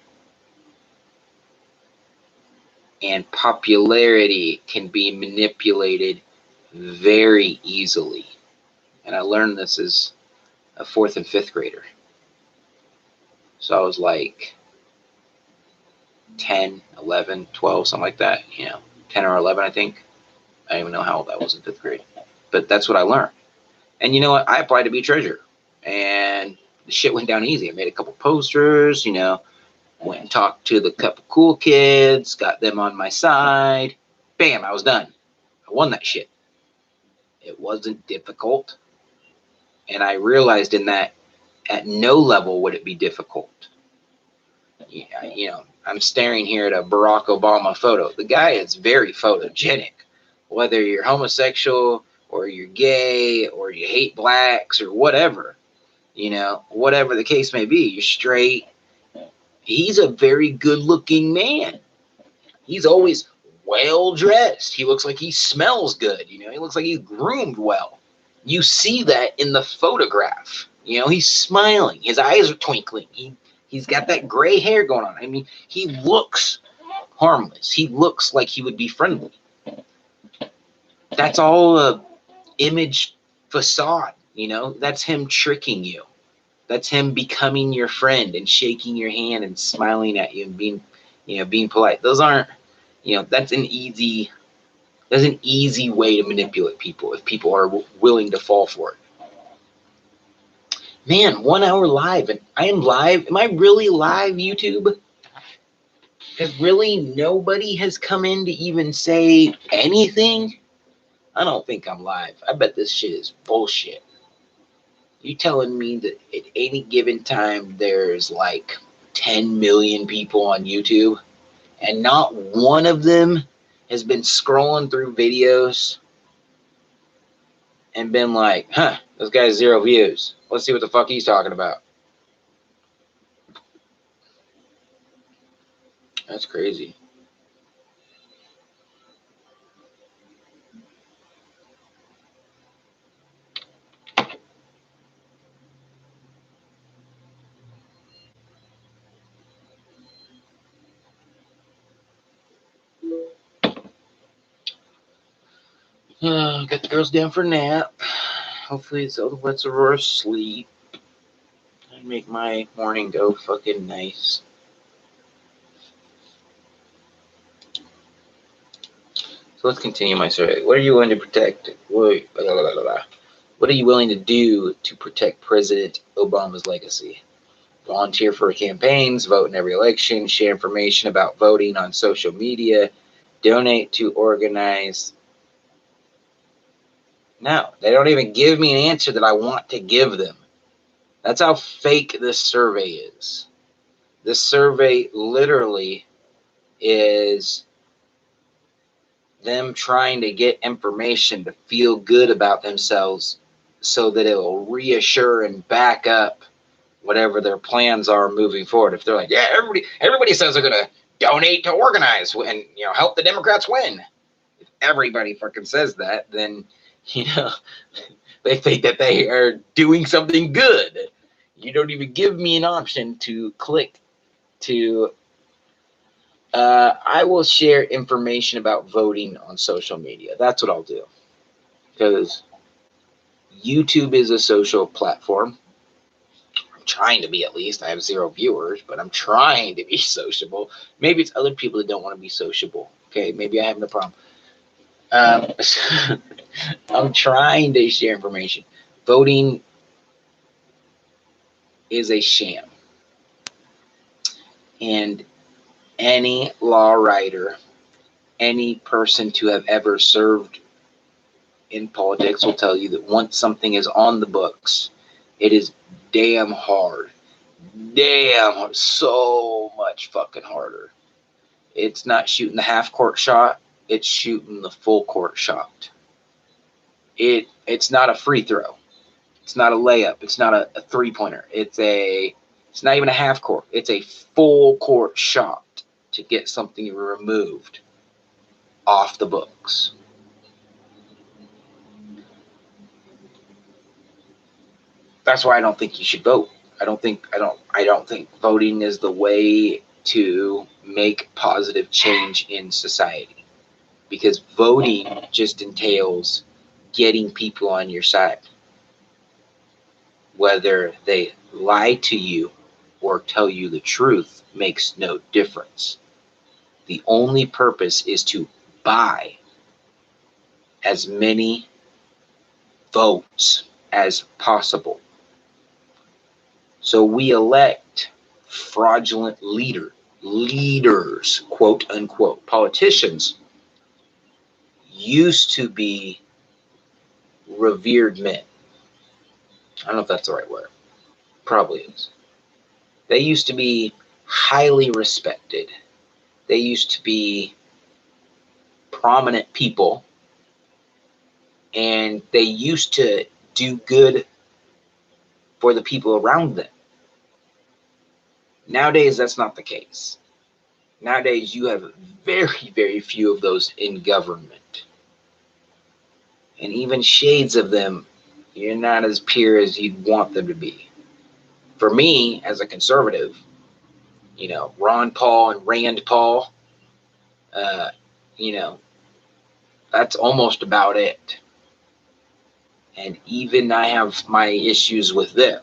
And popularity can be manipulated very easily. And I learned this as a 4th and 5th grader. So I was like 10, 11, 12, something like that. 10 or 11, I think. I don't even know how old I was in 5th grade. But that's what I learned. And you know what? I applied to be treasurer. And the shit went down easy. I made a couple posters, went and talked to the couple cool kids, got them on my side. Bam, I was done. I won that shit. It wasn't difficult. And I realized in that at no level would it be difficult. I'm staring here at a Barack Obama photo. The guy is very photogenic. Whether you're homosexual or you're gay or you hate blacks or whatever, whatever the case may be, you're straight. He's a very good looking man. He's always well dressed. He looks like he smells good. He looks like he's groomed well. You see that in the photograph. He's smiling. His eyes are twinkling. He's got that gray hair going on. I mean, he looks harmless. He looks like he would be friendly. That's all a image facade. That's him tricking you. That's him becoming your friend and shaking your hand and smiling at you and being polite. Those aren't, that's an easy way to manipulate people if people are willing to fall for it. Man, 1 hour live, and I am live. Am I really live, YouTube? Because really nobody has come in to even say anything? I don't think I'm live. I bet this shit is bullshit. You telling me that at any given time there's like 10 million people on YouTube and not one of them has been scrolling through videos and been like, this guy's 0 views. Let's see what the fuck he's talking about. That's crazy. Got the girls down for a nap. Hopefully Zelda lets Aurora sleep. And make my morning go fucking nice. So let's continue my survey. What are you willing to protect? What are you willing to do to protect President Obama's legacy? Volunteer for campaigns, vote in every election, share information about voting on social media, donate to organize. No, they don't even give me an answer that I want to give them. That's how fake this survey is. This survey literally is them trying to get information to feel good about themselves so that it will reassure and back up whatever their plans are moving forward. If they're like, yeah, everybody says they're going to donate to organize and help the Democrats win. If everybody fucking says that, then they think that they are doing something good. You don't even give me an option to click to I will share information about voting on social media. That's what I'll do. Because YouTube is a social platform. I'm trying to be, at least. I have 0 viewers, but I'm trying to be sociable. Maybe it's other people that don't want to be sociable. Okay, maybe I have no problem. I'm trying to share information. Voting is a sham. And any law writer, any person to have ever served in politics will tell you that once something is on the books, it is damn hard. So much fucking harder. It's not shooting the half-court shot, it's shooting the full-court shot. It's not a free throw. It's not a layup. It's not a three-pointer. It's not even a half-court. It's a full-court shot to get something removed off the books. That's why I don't think you should vote. I don't think voting is the way to make positive change in society, because voting just entails getting people on your side, whether they lie to you or tell you the truth makes no difference. The only purpose is to buy as many votes as possible. So we elect fraudulent leaders, quote unquote. Politicians used to be revered men. I don't know if that's the right word. Probably is. They used to be highly respected. They used to be prominent people, and they used to do good for the people around them. Nowadays, that's not the case. Nowadays, you have very, very few of those in government. And even shades of them, you're not as pure as you'd want them to be. For me, as a conservative, Ron Paul and Rand Paul, uh, you know, that's almost about it. And even I have my issues with them.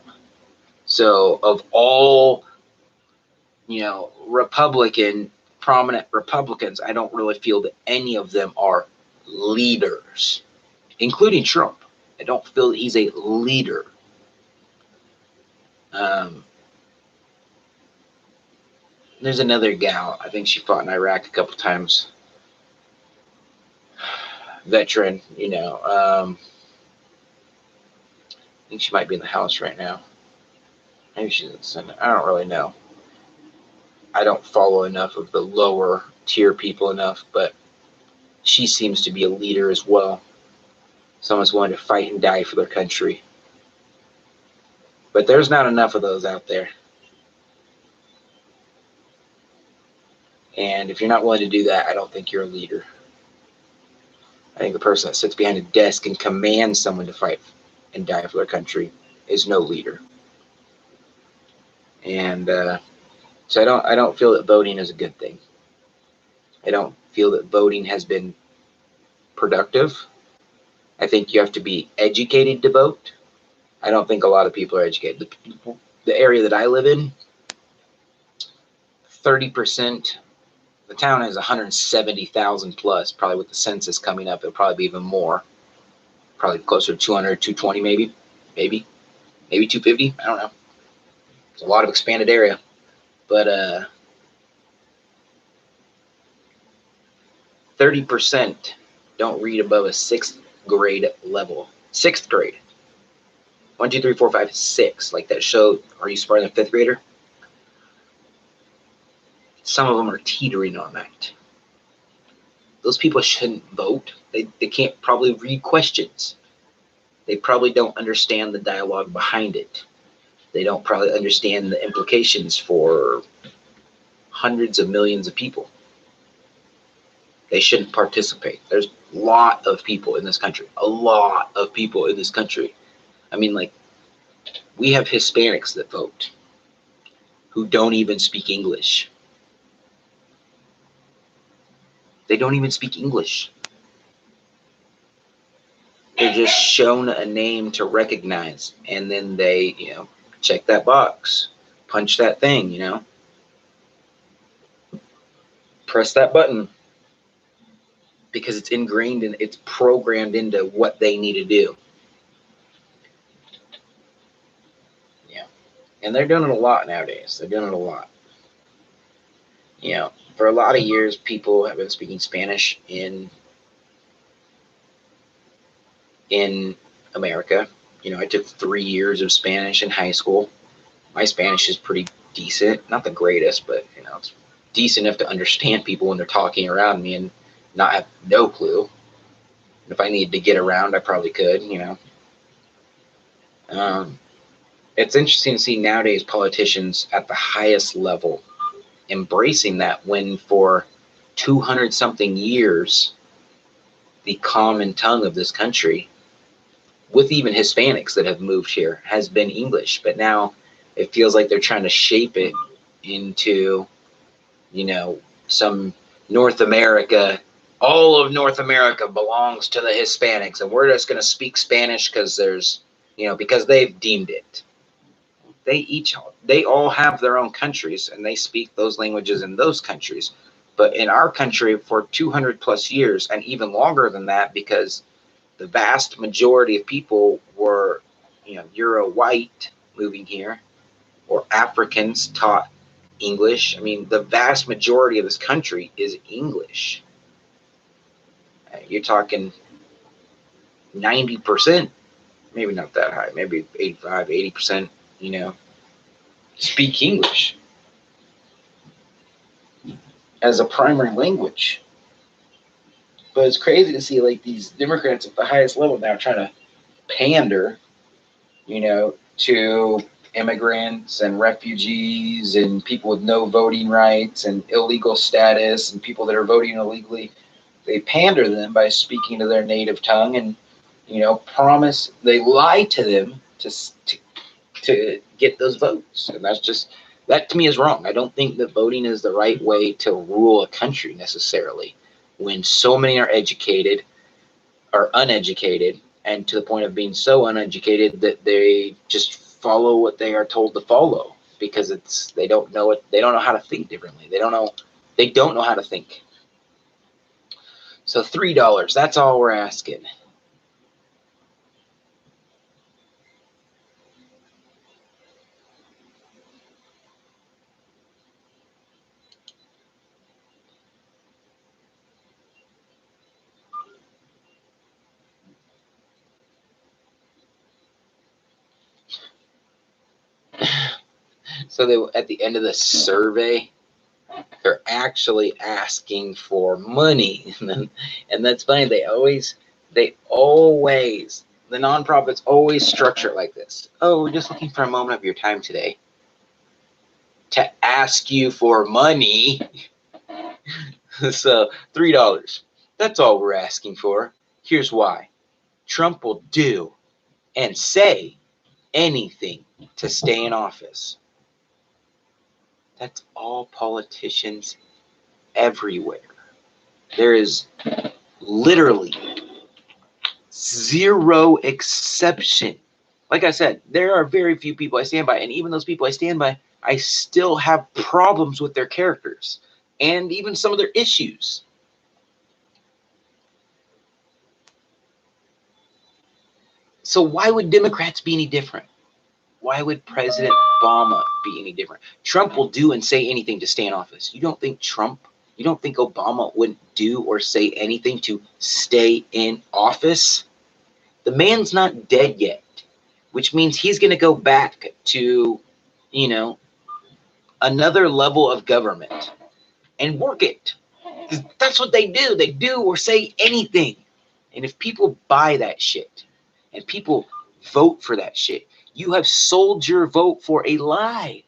So, of all, prominent Republicans, I don't really feel that any of them are leaders, including Trump. I don't feel that he's a leader. There's another gal. I think she fought in Iraq a couple times. Veteran, I think she might be in the House right now. Maybe she's in the Senate. I don't really know. I don't follow enough of the lower tier people enough, but she seems to be a leader as well. Someone's willing to fight and die for their country. But there's not enough of those out there. And if you're not willing to do that, I don't think you're a leader. I think the person that sits behind a desk and commands someone to fight and die for their country is no leader. And so I don't feel that voting is a good thing. I don't feel that voting has been productive. I think you have to be educated to vote. I don't think a lot of people are educated. The area that I live in, 30%. The town has 170,000 plus. Probably with the census coming up, it'll probably be even more. Probably closer to 200, 220 maybe 250. I don't know. It's a lot of expanded area. But 30% don't read above a 6th grade level. 6th grade. 1, 2, 3, 4, 5, 6. Like that show, Are You Smarter Than a 5th Grader? Some of them are teetering on that. Those people shouldn't vote. They can't probably read questions. They probably don't understand the dialogue behind it. They don't probably understand the implications for hundreds of millions of people. They shouldn't participate. There's a lot of people in this country. I mean, like, we have Hispanics that vote who don't even speak English. They don't even speak English. They're just shown a name to recognize, and then they, check that box, punch that thing, press that button, because it's ingrained and it's programmed into what they need to do. Yeah. And they're doing it a lot nowadays. For a lot of years, people have been speaking Spanish in America. I took 3 years of Spanish in high school. My Spanish is pretty decent. Not the greatest, but, it's decent enough to understand people when they're talking around me and not have no clue. And if I needed to get around, I probably could, It's interesting to see nowadays politicians at the highest level embracing that, when for 200 something years the common tongue of this country, with even Hispanics that have moved here, has been English. But now it feels like they're trying to shape it into, some North America. All of North America belongs to the Hispanics, and we're just going to speak Spanish because because they've deemed it. They all have their own countries, and they speak those languages in those countries. But in our country, for 200 plus years, and even longer than that, because the vast majority of people were, Euro white moving here, or Africans taught English. I mean, the vast majority of this country is English. You're talking 90%, maybe not that high, maybe 85, 80%, speak English as a primary language. But it's crazy to see like these Democrats at the highest level now trying to pander, to immigrants and refugees and people with no voting rights and illegal status and people that are voting illegally. They pander them by speaking to their native tongue and, promise, they lie to them to get those votes. And that to me is wrong. I don't think that voting is the right way to rule a country necessarily, when so many are uneducated, and to the point of being so uneducated that they just follow what they are told to follow because they don't know how to think differently. They don't know how to think. So $3, that's all we're asking. So at the end of the survey, they're actually asking for money. And that's funny. The nonprofits always structure it like this. Oh, we're just looking for a moment of your time today to ask you for money. So $3. That's all we're asking for. Here's why. Trump will do and say anything to stay in office. That's all politicians everywhere. There is literally zero exception. Like I said, there are very few people I stand by, and even those people I stand by, I still have problems with their characters and even some of their issues. So why would Democrats be any different? Why would President Obama be any different? Trump will do and say anything to stay in office. You don't think Obama wouldn't do or say anything to stay in office? The man's not dead yet, which means he's going to go back to, another level of government and work it. That's what they do. They do or say anything. And if people buy that shit and people vote for that shit, you have sold your vote for a lie.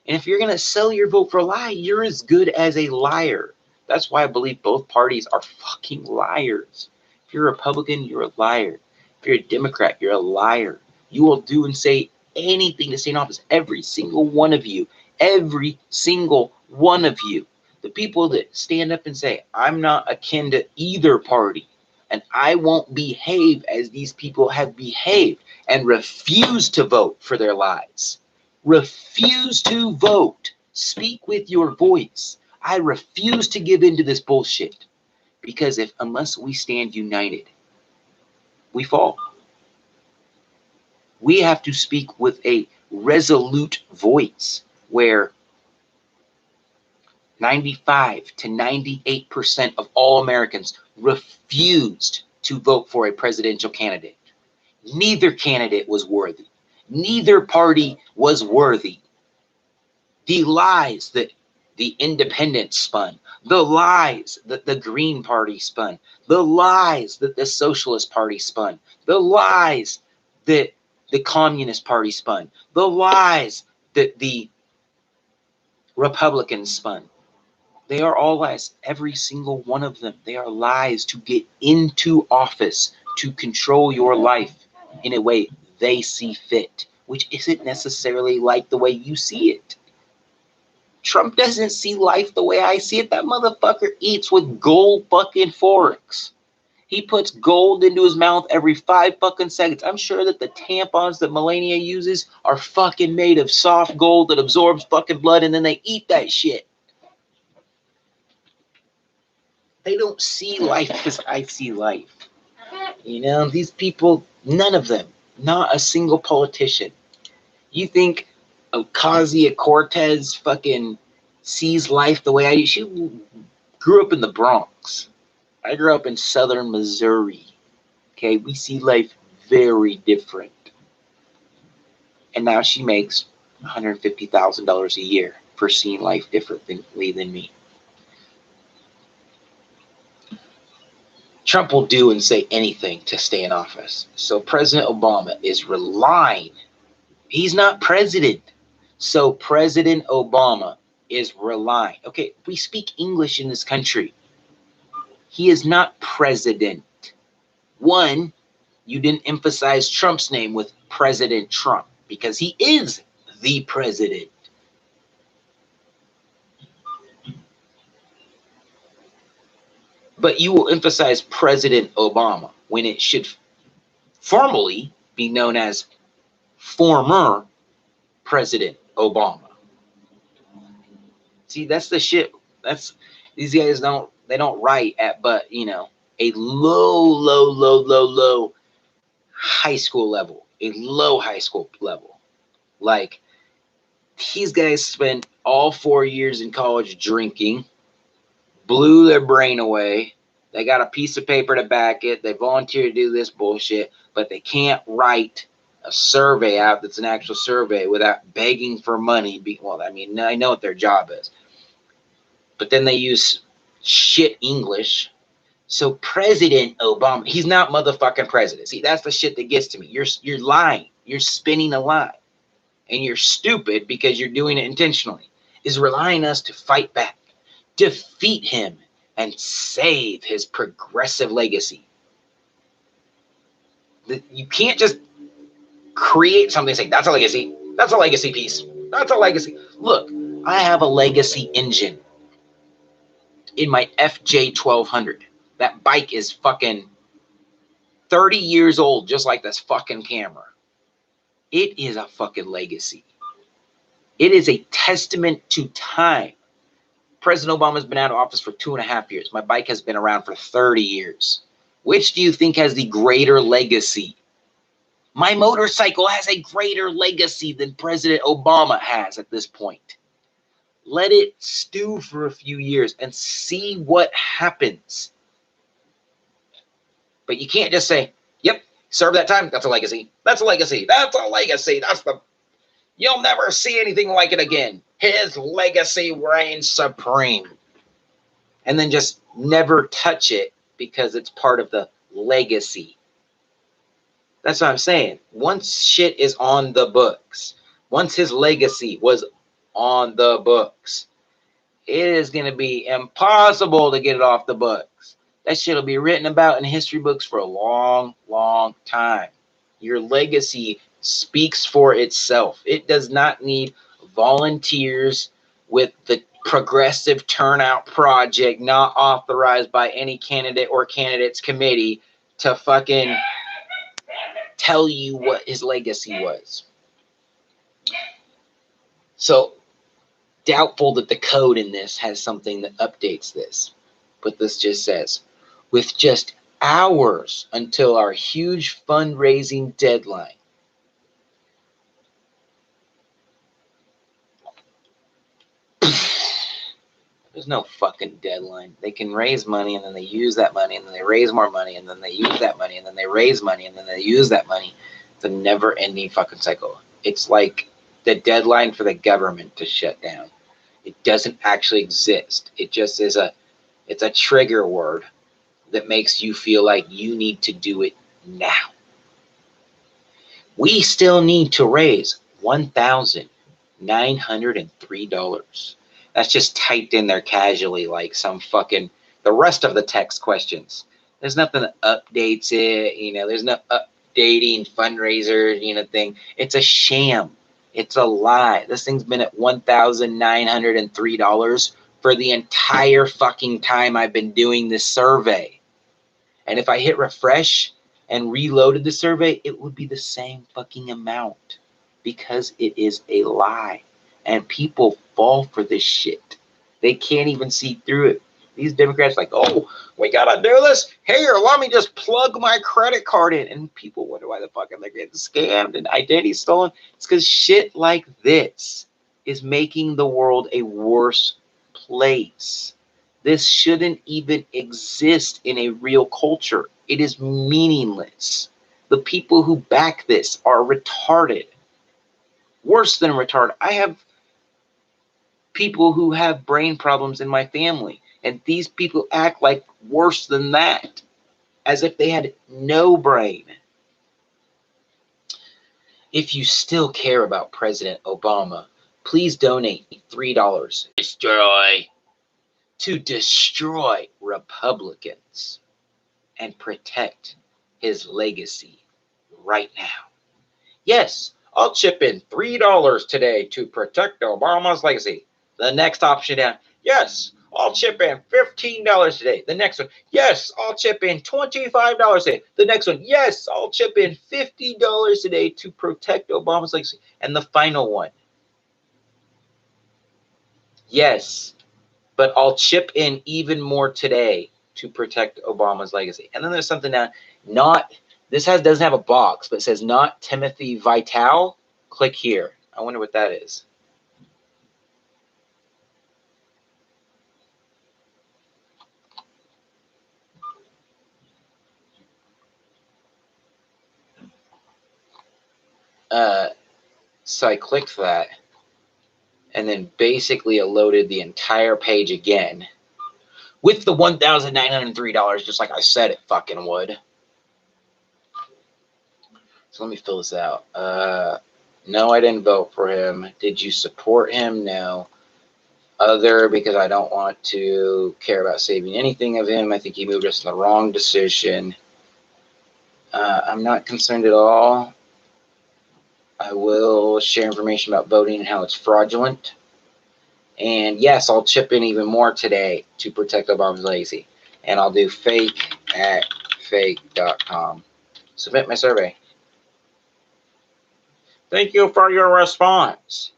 And if you're going to sell your vote for a lie, you're as good as a liar. That's why I believe both parties are fucking liars. If you're a Republican, you're a liar. If you're a Democrat, you're a liar. You will do and say anything to stay in office. Every single one of you. Every single one of you. The people that stand up and say, I'm not akin to either party, and I won't behave as these people have behaved, and refuse to vote for their lies. Refuse to vote. Speak with your voice. I refuse to give into this bullshit. Because unless we stand united, we fall. We have to speak with a resolute voice where 95 to 98% of all Americans refused to vote for a presidential candidate. Neither candidate was worthy. Neither party was worthy. The lies that the independents spun, the lies that the Green Party spun, the lies that the Socialist Party spun, the lies that the Communist Party spun, the lies that the Republicans spun. They are all lies, every single one of them. They are lies to get into office, to control your life in a way they see fit, which isn't necessarily like the way you see it. Trump doesn't see life the way I see it. That motherfucker eats with gold fucking forks. He puts gold into his mouth every 5 fucking seconds. I'm sure that the tampons that Melania uses are fucking made of soft gold that absorbs fucking blood, and then they eat that shit. They don't see life because I see life. You know, these people, none of them, not a single politician. You think Ocasio-Cortez fucking sees life the way I do? She grew up in the Bronx. I grew up in southern Missouri. Okay, we see life very different. And now she makes $150,000 a year for seeing life differently than me. Trump will do and say anything to stay in office. So President Obama is relying. He's not president. So President Obama is relying. Okay, we speak English in this country. He is not president. One, you didn't emphasize Trump's name with President Trump because he is the president. But you will emphasize President Obama when it should formally be known as former President Obama. See, that's the shit. That's these guys don't write at but a low high school level, a low high school level. Like these guys spent all 4 years in college drinking, blew their brain away. They got a piece of paper to back it. They volunteer to do this bullshit, but they can't write a survey out that's an actual survey without begging for money. Well, I mean, I know what their job is. But then they use shit English. So President Obama, he's not motherfucking president. See, that's the shit that gets to me. You're lying. You're spinning a lie. And you're stupid because you're doing it intentionally. Is relying us to fight back, defeat him, and save his progressive legacy. You can't just create something and say, that's a legacy. That's a legacy piece. That's a legacy. Look, I have a legacy engine in my FJ1200. That bike is fucking 30 years old, just like this fucking camera. It is a fucking legacy. It is a testament to time. President Obama's been out of office for 2.5 years. My bike has been around for 30 years. Which do you think has the greater legacy? My motorcycle has a greater legacy than President Obama has at this point. Let it stew for a few years and see what happens. But you can't just say, yep, serve that time. That's a legacy. That's a legacy. That's a legacy. You'll never see anything like it again. His legacy reigns supreme. And then just never touch it because it's part of the legacy. That's what I'm saying. Once shit is on the books, once his legacy was on the books, it is going to be impossible to get it off the books. That shit will be written about in history books for a long, long time. Your legacy speaks for itself. It does not need volunteers with the Progressive Turnout Project, not authorized by any candidate or candidates committee, to fucking tell you what his legacy was. So, doubtful that the code in this has something that updates this. But this just says, with just hours until our huge fundraising deadline, there's no fucking deadline. They can raise money and then they use that money and then they raise more money and then they use that money and then they raise money and then they use that money. It's a never-ending fucking cycle. It's like the deadline for the government to shut down. It doesn't actually exist. It just is it's a trigger word that makes you feel like you need to do it now. We still need to raise $1,903. That's just typed in there casually like some fucking, the rest of the text questions. There's nothing that updates it, there's no, dating fundraiser, thing. It's a sham. It's a lie. This thing's been at $1,903 for the entire fucking time I've been doing this survey. And if I hit refresh and reloaded the survey, it would be the same fucking amount because it is a lie. And people fall for this shit. They can't even see through it. These Democrats like, oh, we gotta do this. Here, let me just plug my credit card in. And people wonder why the fuck they're getting scammed and identity stolen. It's because shit like this is making the world a worse place. This shouldn't even exist in a real culture. It is meaningless. The people who back this are retarded. Worse than retarded. I have people who have brain problems in my family, and these people act like worse than that, as if they had no brain. If you still care about President Obama, please donate $3 to destroy Republicans and protect his legacy right now. Yes, I'll chip in $3 today to protect Obama's legacy. The next option down, yes, I'll chip in $15 today. The next one, yes, I'll chip in $25 today. The next one, yes, I'll chip in $50 today to protect Obama's legacy. And the final one, yes, but I'll chip in even more today to protect Obama's legacy. And then there's something down, doesn't have a box, but it says not Timothy Vital. Click here. I wonder what that is. So I clicked that, and then basically it loaded the entire page again with the $1,903, just like I said it fucking would. So let me fill this out. No, I didn't vote for him. Did you support him? No. Other, because I don't want to care about saving anything of him. I think he moved us in the wrong decision. I'm not concerned at all. I will share information about voting and how it's fraudulent. And yes, I'll chip in even more today to protect Obama's legacy. And I'll do fake@fake.com. Submit my survey. Thank you for your response.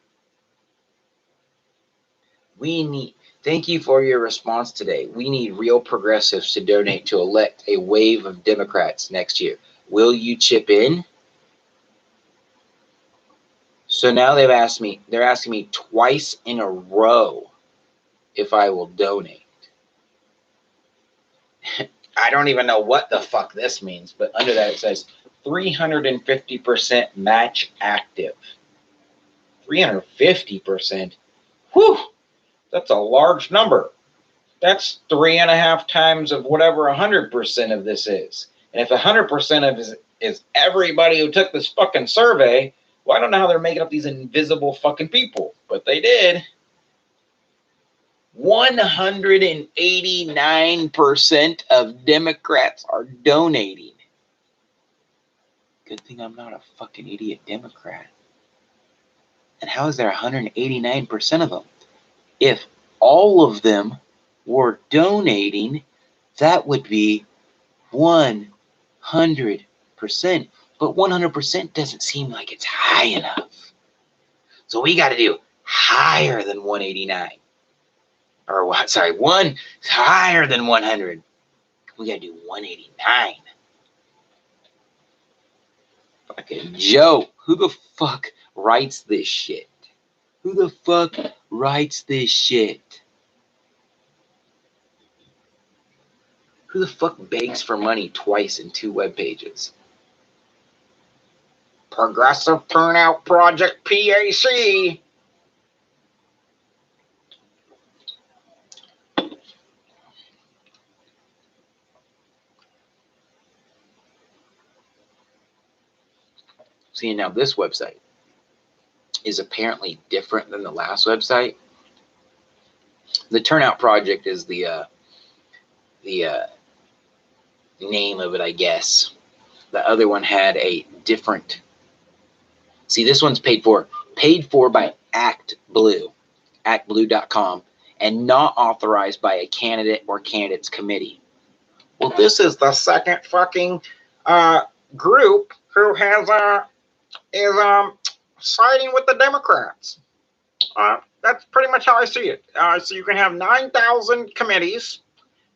Thank you for your response today. We need real progressives to donate to elect a wave of Democrats next year. Will you chip in? So now they're asking me twice in a row if I will donate. I don't even know what the fuck this means, but under that it says 350% match active. 350%? Whew! That's a large number. That's 3.5 times of whatever 100% of this is. And if 100% of it is everybody who took this fucking survey, well, I don't know how they're making up these invisible fucking people, but they did. 189% of Democrats are donating. Good thing I'm not a fucking idiot Democrat. And how is there 189% of them? If all of them were donating, that would be 100%. But 100% doesn't seem like it's high enough. So we got to do higher than 189. Or one higher than 100. We got to do 189. Fucking joke. Who the fuck writes this shit? Who the fuck writes this shit? Who the fuck begs for money twice in 2 web pages? Progressive Turnout Project PAC. See, now this website is apparently different than the last website. The Turnout Project is the name of it, I guess. The other one had a different. See, this one's paid for by ActBlue, actblue.com, and not authorized by a candidate or candidates committee. Well, this is the second fucking group who is siding with the Democrats. That's pretty much how I see it. So you can have 9,000 committees,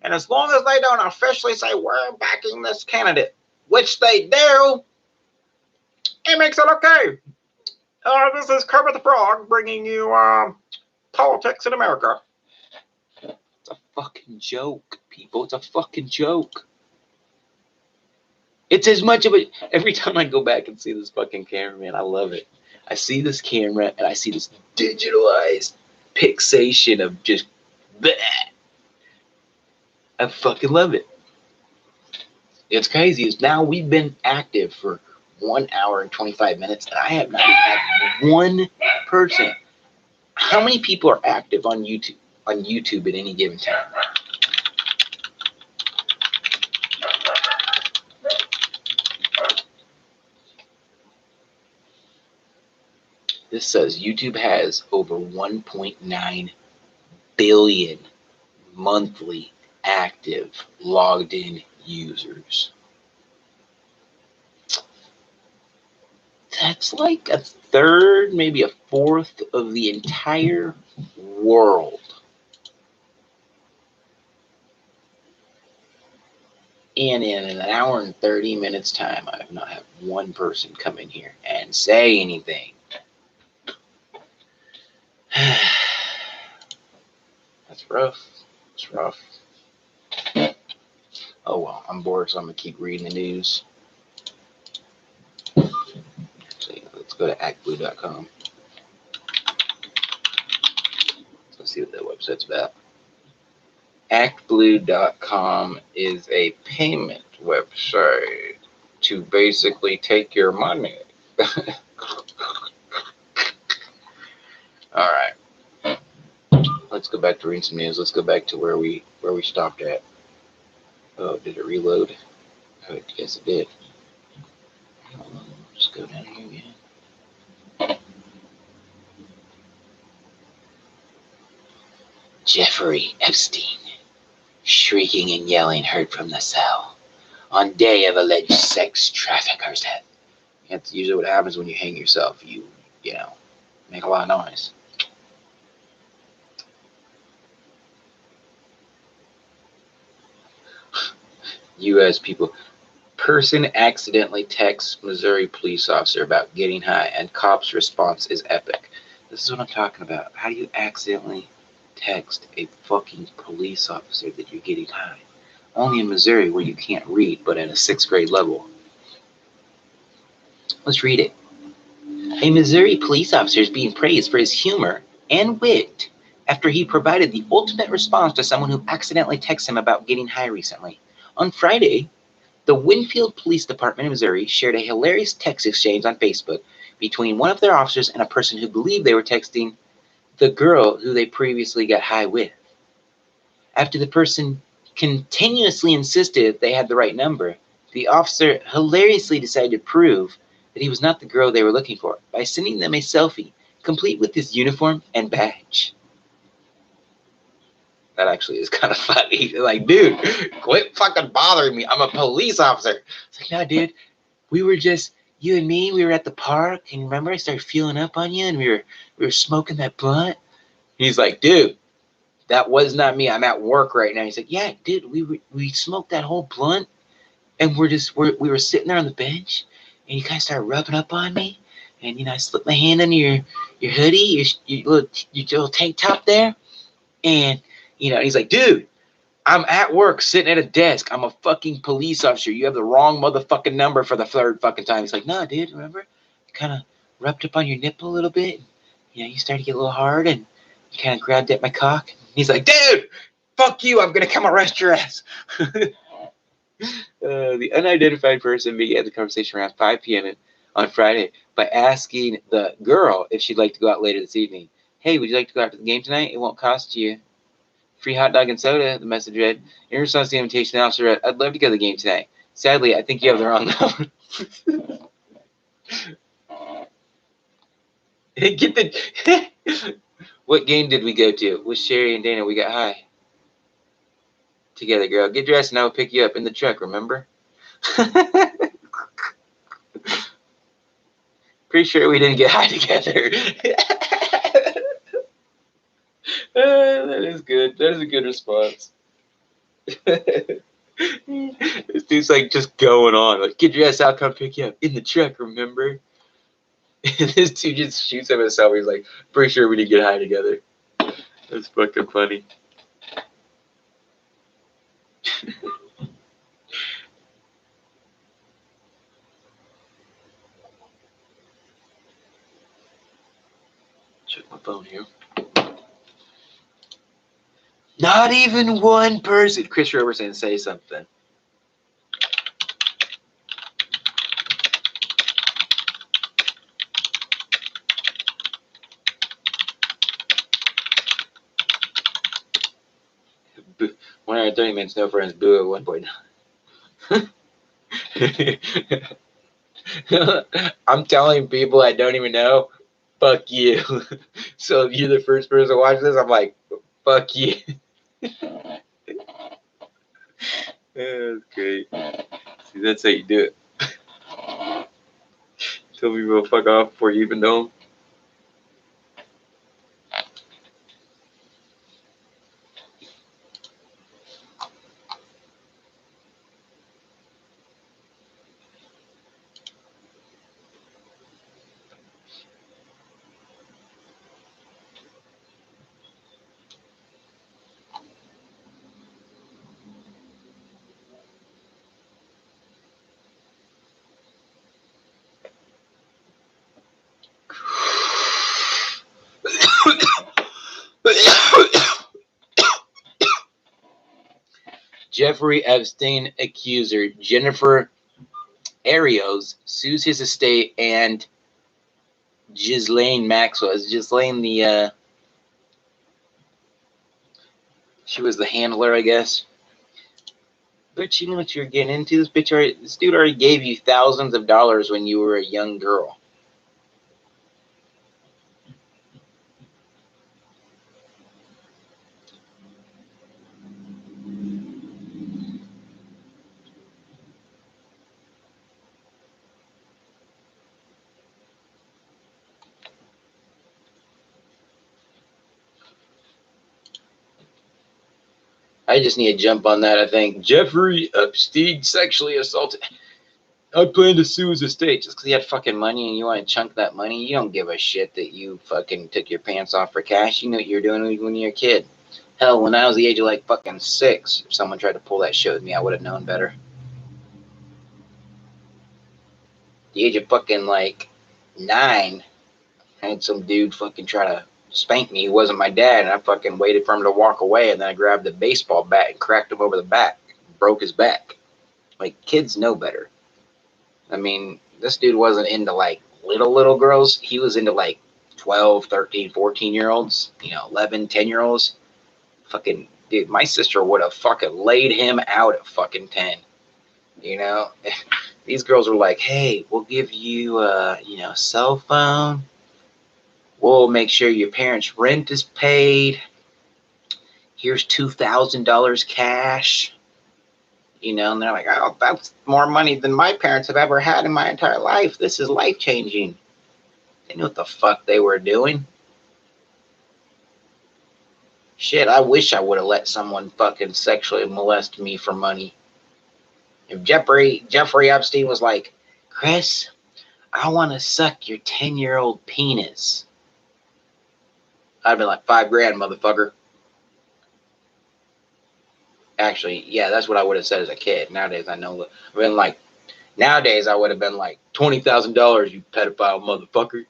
and as long as they don't officially say we're backing this candidate, which they do, it makes it okay. This is Kermit the Frog bringing you politics in America. It's a fucking joke, people. It's a fucking joke. It's as much of a... Every time I go back and see this fucking camera, man, I love it. I see this camera and I see this digitalized pixation of just... Bleh. I fucking love it. It's crazy. It's now we've been active for 1 hour and 25 minutes, and I have not had one person. How many people are active on YouTube at any given time? This says YouTube has over 1.9 billion monthly active logged in users. That's like a third, maybe a fourth of the entire world. And in an hour and 30 minutes time, I have not had one person come in here and say anything. That's rough. It's rough. Oh well, I'm bored, so I'm gonna keep reading the news. Actually, let's go to actblue.com. Let's see what that website's about. ActBlue.com is a payment website to basically take your money. All right. Let's go back to reading some news. Let's go back to where we stopped at. Oh, did it reload? Oh, yes, it did. Just go down here again. Jeffrey Epstein, shrieking and yelling heard from the cell on day of alleged sex trafficker's death. That's usually what happens when you hang yourself. You know, make a lot of noise. U.S. people. Person accidentally texts Missouri police officer about getting high, and cop's response is epic. This is what I'm talking about. How do you accidentally text a fucking police officer that you're getting high? Only in Missouri where you can't read, but at a 6th grade level. Let's read it. A Missouri police officer is being praised for his humor and wit after he provided the ultimate response to someone who accidentally texted him about getting high recently. On Friday, the Winfield Police Department in Missouri shared a hilarious text exchange on Facebook between one of their officers and a person who believed they were texting the girl who they previously got high with. After the person continuously insisted they had the right number, the officer hilariously decided to prove that he was not the girl they were looking for by sending them a selfie, complete with his uniform and badge. That actually is kind of funny. Like, dude, quit fucking bothering me. I'm a police officer. It's like, no, dude, we were just, you and me, we were at the park, and remember I started feeling up on you, and we were smoking that blunt? He's like, dude, that was not me. I'm at work right now. He's like, yeah, dude, we smoked that whole blunt, and we were sitting there on the bench, and you kind of started rubbing up on me, and, you know, I slipped my hand under your hoodie, your little tank top there, and, you know, he's like, dude, I'm at work sitting at a desk. I'm a fucking police officer. You have the wrong motherfucking number for the third fucking time. He's like, no, dude, remember? Kind of rubbed up on your nipple a little bit. You know, you started to get a little hard, and you kind of grabbed at my cock. He's like, dude, fuck you. I'm going to come arrest your ass. The unidentified person began the conversation around 5 p.m. on Friday by asking the girl if she'd like to go out later this evening. Hey, would you like to go out to the game tonight? It won't cost you. Free hot dog and soda, the message read. In response to the invitation, the officer read, I'd love to go to the game tonight. Sadly, I think you have the wrong number. Get the. What game did we go to? With Sherry and Dana, we got high together, girl. Get dressed and I will pick you up in the truck, remember? Pretty sure we didn't get high together. That is good. That is a good response. This dude's like just going on. Like, get your ass out, come pick you up in the truck, remember? And this dude just shoots him himself. He's like, pretty sure we didn't get high together. That's fucking funny. Check my phone here. Not even one person. Chris Roberson, say something. Boo. 130 minutes, no friends. Boo at 1.9. I'm telling people I don't even know, fuck you. So if you're the first person to watch this, I'm like, fuck you. That's great. See, that's how you do it. Tell people to fuck off before you even know them. Jeffrey Epstein accuser Jennifer Arias sues his estate and Ghislaine Maxwell. Is Ghislaine the she was the handler, I guess. But you know what you're getting into. This dude already gave you thousands of dollars when you were a young girl. I just need to jump on that, I think. Jeffrey Epstein sexually assaulted. I plan to sue his estate just because he had fucking money and you want to chunk that money. You don't give a shit that you fucking took your pants off for cash. You knew what you were doing when you were a kid. Hell, when I was the age of like fucking 6, if someone tried to pull that shit with me, I would have known better. The age of fucking like 9, I had some dude fucking try to spank me. He wasn't my dad, and I fucking waited for him to walk away, and then I grabbed a baseball bat and cracked him over the back, broke his back. Like, kids know better. I mean, this dude wasn't into like little girls. He was into like 12, 13, 14-year-olds, 11, 10-year-olds. Fucking dude, my sister would have fucking laid him out at fucking 10. These girls were like, hey, we'll give you a cell phone. We'll make sure your parents' rent is paid. Here's $2,000 cash. And they're like, oh, that's more money than my parents have ever had in my entire life. This is life-changing. They knew what the fuck they were doing. Shit, I wish I would have let someone fucking sexually molest me for money. If Jeffrey Epstein was like, Chris, I want to suck your 10-year-old penis, I'd have been like, $5,000, motherfucker. Actually, yeah, that's what I would have said as a kid. Nowadays, I know. Nowadays, I would have been like, $20,000, you pedophile motherfucker.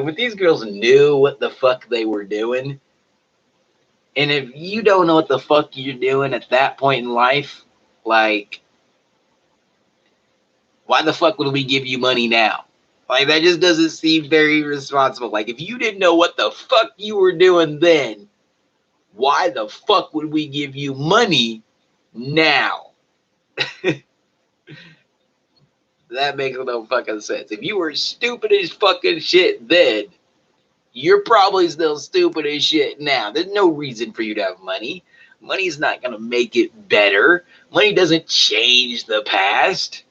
But these girls knew what the fuck they were doing. And if you don't know what the fuck you're doing at that point in life, like, why the fuck would we give you money now? Like, that just doesn't seem very responsible. Like, if you didn't know what the fuck you were doing then, why the fuck would we give you money Now, that makes no fucking sense. If you were stupid as fucking shit then, you're probably still stupid as shit now. There's no reason for you to have money. Money's not going to make it better. Money doesn't change the past.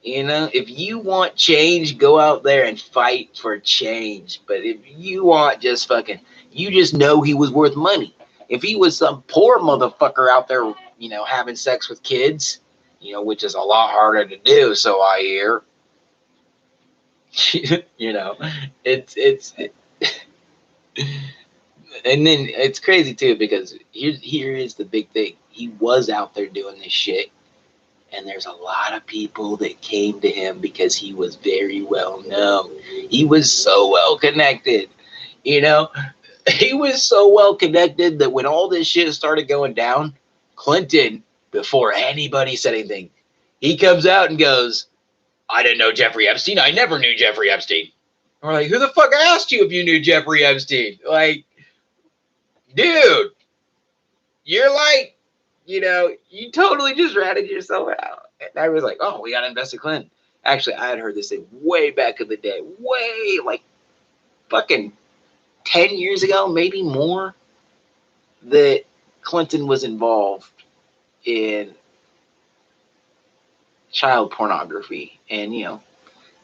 You know, if you want change, go out there and fight for change. But if you want just fucking, you just know he was worth money. If he was some poor motherfucker out there, you know, having sex with kids, you know, which is a lot harder to do, so I hear. You know, it's and then it's crazy too, because here is the big thing. He was out there doing this shit, and there's a lot of people that came to him because he was very well known. He was so well connected, you know. He was so well connected that when all this shit started going down, Clinton, before anybody said anything, he comes out and goes, "I didn't know Jeffrey Epstein. I never knew Jeffrey Epstein." We're like, who the fuck asked you if you knew Jeffrey Epstein? Like, dude, you're like, you know, you totally just ratted yourself out. And I was like, oh, we got to investigate Clinton. Actually, I had heard this thing way back in the day, way like fucking 10 years ago, maybe more, that Clinton was involved in child pornography. And, you know,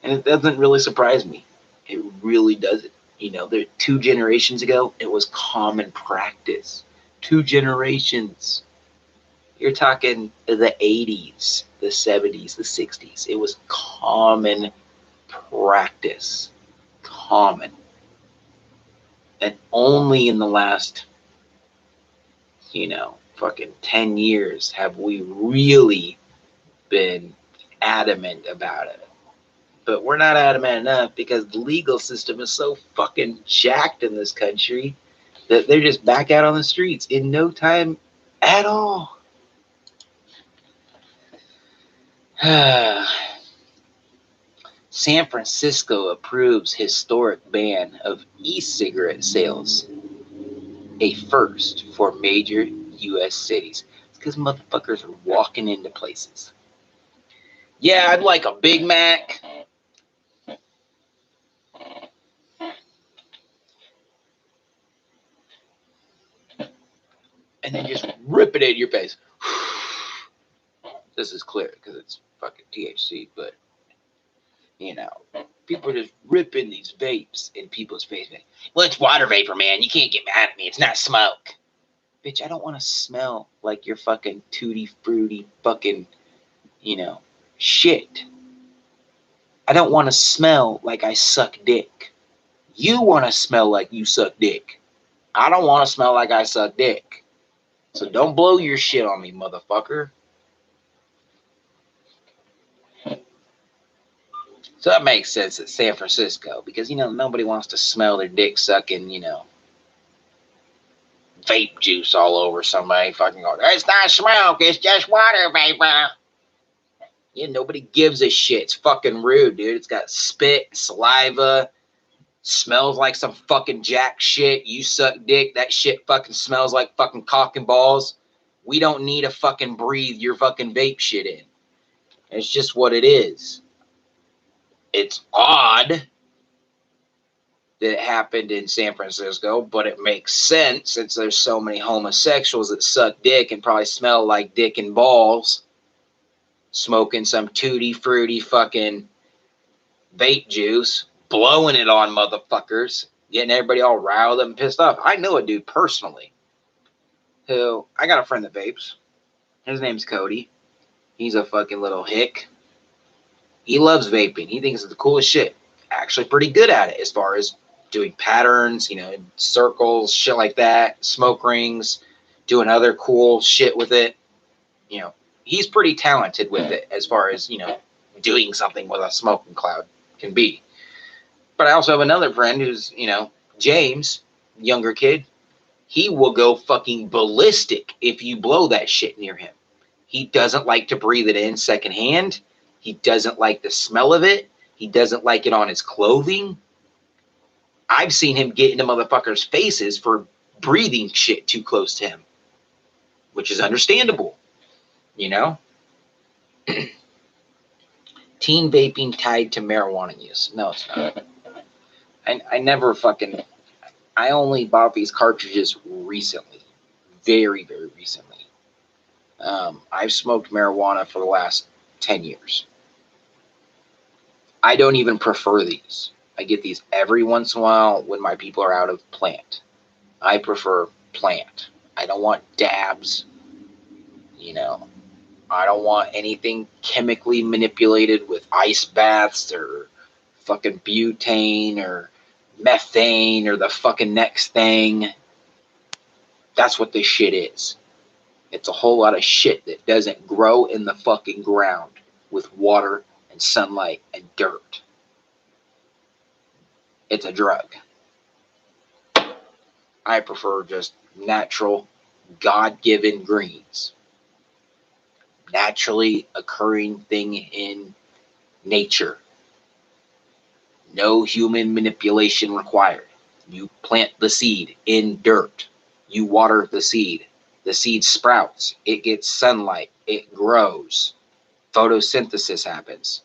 and it doesn't really surprise me. It really doesn't. You know, 2 generations ago, it was common practice. 2 generations. You're talking the 80s, the 70s, the 60s. It was common practice. Common. And only in the last, you know, fucking 10 years have we really been adamant about it. But we're not adamant enough because the legal system is so fucking jacked in this country that they're just back out on the streets in no time at all. San Francisco approves historic ban of e-cigarette sales, a first for major U.S. cities. It's because motherfuckers are walking into places. Yeah, I'd like a Big Mac. And then just rip it in your face. This is clear because it's fucking THC, but, you know, people are just ripping these vapes in people's face. Well, it's water vapor, man. You can't get mad at me. It's not smoke. Bitch, I don't want to smell like your fucking tutti fruity fucking, you know, shit. I don't want to smell like I suck dick. You want to smell like you suck dick. I don't want to smell like I suck dick. So don't blow your shit on me, motherfucker. So that makes sense at San Francisco because, you know, nobody wants to smell their dick sucking, you know, vape juice all over somebody fucking going, it's not smoke, it's just water vapor. Yeah, nobody gives a shit. It's fucking rude, dude. It's got spit, saliva, smells like some fucking jack shit. You suck dick, that shit fucking smells like fucking cock and balls. We don't need to fucking breathe your fucking vape shit in. It's just what it is. It's odd that it happened in San Francisco, but it makes sense since there's so many homosexuals that suck dick and probably smell like dick and balls, smoking some tutti fruity fucking vape juice, blowing it on motherfuckers, getting everybody all riled up and pissed off. I know a dude personally who, I got a friend that vapes. His name's Cody. He's a fucking little hick. He loves vaping. He thinks it's the coolest shit. Actually pretty good at it as far as doing patterns, you know, circles, shit like that, smoke rings, doing other cool shit with it. You know, he's pretty talented with it as far as, you know, doing something with a smoking cloud can be. But I also have another friend who's, you know, James, younger kid. He will go fucking ballistic if you blow that shit near him. He doesn't like to breathe it in secondhand. He doesn't like the smell of it. He doesn't like it on his clothing. I've seen him get into motherfuckers' faces for breathing shit too close to him. which is understandable, you know? Teen vaping tied to marijuana use. No, it's not. I never fucking... I only bought these cartridges recently. Very, very recently. I've smoked marijuana for the last 10 years. I don't even prefer these. I get these every once in a while when my people are out of plant. I prefer plant. I don't want dabs, you know. I don't want anything chemically manipulated with ice baths or fucking butane or methane or the fucking next thing. That's what this shit is. It's a whole lot of shit that doesn't grow in the fucking ground with water and sunlight and dirt. It's a drug. I prefer just natural, God-given greens. Naturally occurring thing in nature. No human manipulation required. You plant the seed in dirt. You water the seed. The seed sprouts. It gets sunlight. It grows. Photosynthesis happens.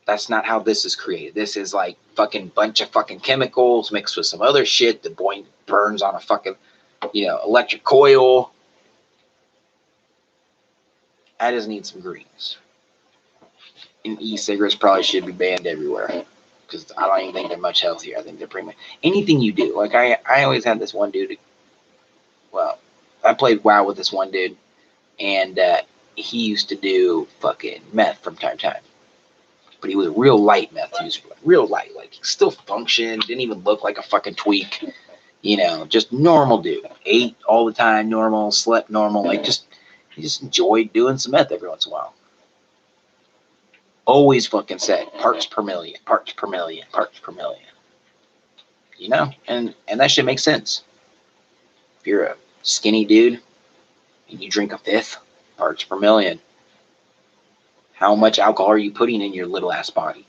That's not how this is created. This is like fucking bunch of fucking chemicals mixed with some other shit that burns on a fucking, electric coil. I just need some greens. And e-cigarettes probably should be banned everywhere because I don't even think they're much healthier. I think they're pretty much anything you do. Like I always had this one dude. Well, I played WoW with this one dude, and he used to do fucking meth from time to time. But he was real light meth user, real light. Like he still functioned, didn't even look like a fucking tweak. Just normal dude. Ate all the time, normal, slept normal. Like he just enjoyed doing some meth every once in a while. Always fucking said parts per million, parts per million, parts per million. And that shit makes sense. If you're a skinny dude and you drink a fifth, parts per million. How much alcohol are you putting in your little ass body?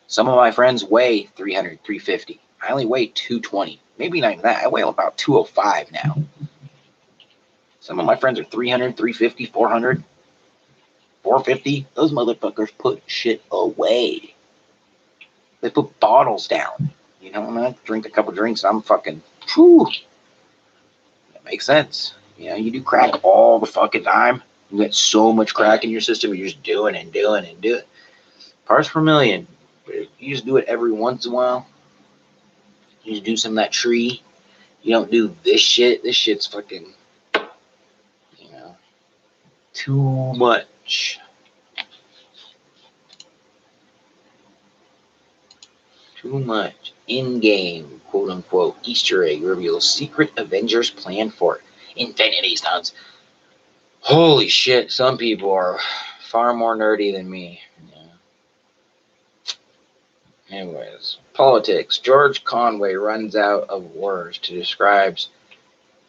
Some of my friends weigh 300, 350. I only weigh 220. Maybe not even that. I weigh about 205 now. Some of my friends are 300, 350, 400, 450. Those motherfuckers put shit away. They put bottles down. When I drink a couple drinks, I'm fucking, whew. That makes sense. You do crack all the fucking time. You got so much crack in your system, you're just doing and doing and doing. Parts per million. But if you just do it every once in a while, you just do some of that tree. You don't do this shit. This shit's fucking, too much. Too much. In-game, quote-unquote, Easter egg reveals secret Avengers plan for Infinity Stones. Holy shit, some people are far more nerdy than me. Anyways, politics. George Conway runs out of words to describe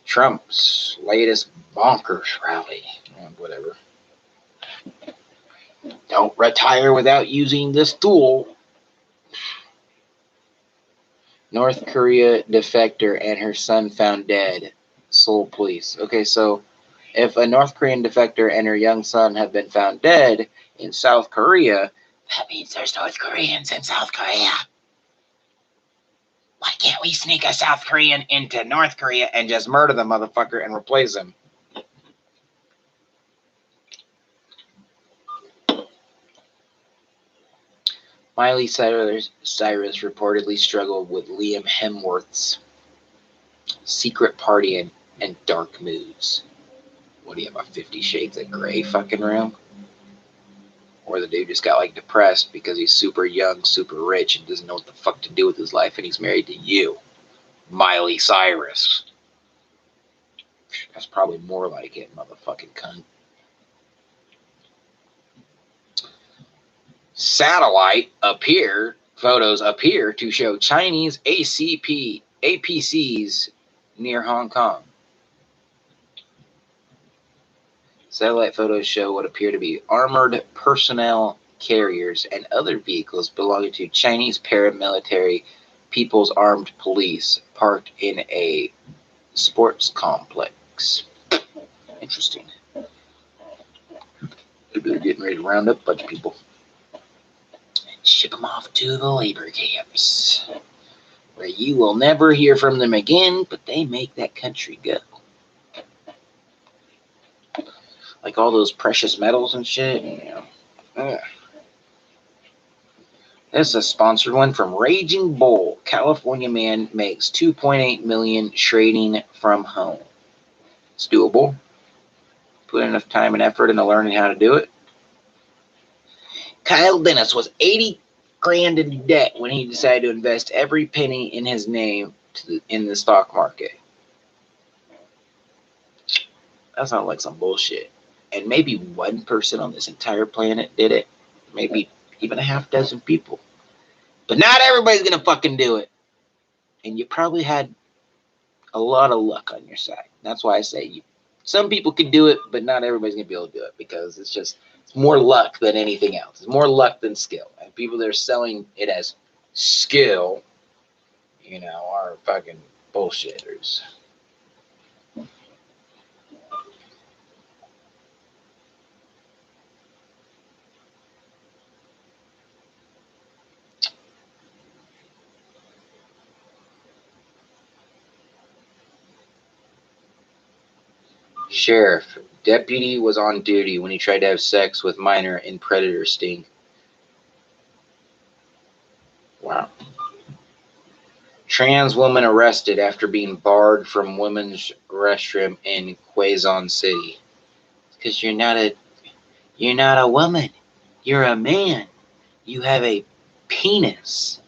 Trump's latest bonkers rally. Whatever. Don't retire without using this tool. North Korea defector and her son found dead. Seoul police. Okay, so if a North Korean defector and her young son have been found dead in South Korea, that means there's North Koreans in South Korea. Why can't we sneak a South Korean into North Korea and just murder the motherfucker and replace him? Miley Cyrus reportedly struggled with Liam Hemsworth's secret party and dark moods. What do you have, a 50 Shades of Grey fucking room? Or the dude just got depressed because he's super young, super rich, and doesn't know what the fuck to do with his life, and he's married to you, Miley Cyrus. That's probably more like it, motherfucking cunt. Satellite photos appear to show Chinese APCs near Hong Kong. Satellite photos show what appear to be armored personnel carriers and other vehicles belonging to Chinese paramilitary People's Armed Police parked in a sports complex. 6. Interesting. Maybe they're getting ready to round up a bunch of people and ship them off to the labor camps, where you will never hear from them again, but they make that country go. Like all those precious metals and shit. This is a sponsored one from Raging Bull. California man makes $2.8 million trading from home. It's doable. Put enough time and effort into learning how to do it. Kyle Dennis was $80 grand in debt when he decided to invest every penny in his name in the stock market. That sounds like some bullshit. And maybe one person on this entire planet did it. Maybe even a half dozen people. But not everybody's going to fucking do it. And you probably had a lot of luck on your side. That's why I say some people could do it, but not everybody's going to be able to do it, because it's more luck than anything else. It's more luck than skill. And people that are selling it as skill, are fucking bullshitters. Sheriff. Deputy was on duty when he tried to have sex with minor in predator sting. Wow. Trans woman arrested after being barred from women's restroom in Quezon City. Because you're not a woman. You're a man. You have a penis.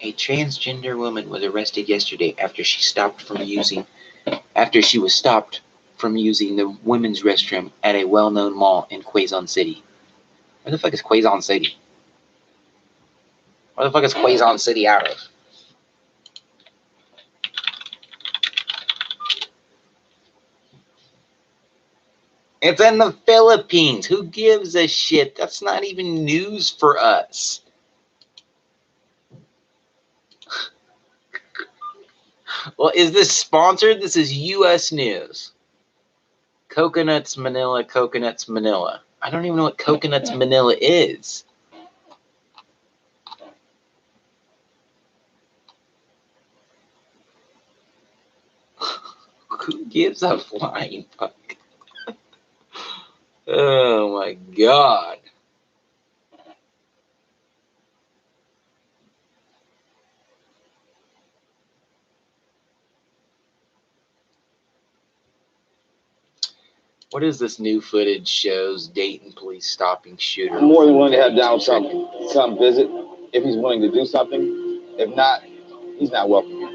A transgender woman was arrested yesterday after she was stopped from using the women's restroom at a well-known mall in Quezon City. Where the fuck is Quezon City? Where the fuck is Quezon City out of? It's in the Philippines. Who gives a shit? That's not even news for us. Well, is this sponsored? This is U.S. news. Coconuts Manila, Coconuts Manila. I don't even know what Coconuts Manila is. Who gives a flying fuck? Oh my god. What is this new footage shows Dayton police stopping shooter? I'm more than willing to have Donald Trump come visit if he's willing to do something. If not, he's not welcome here.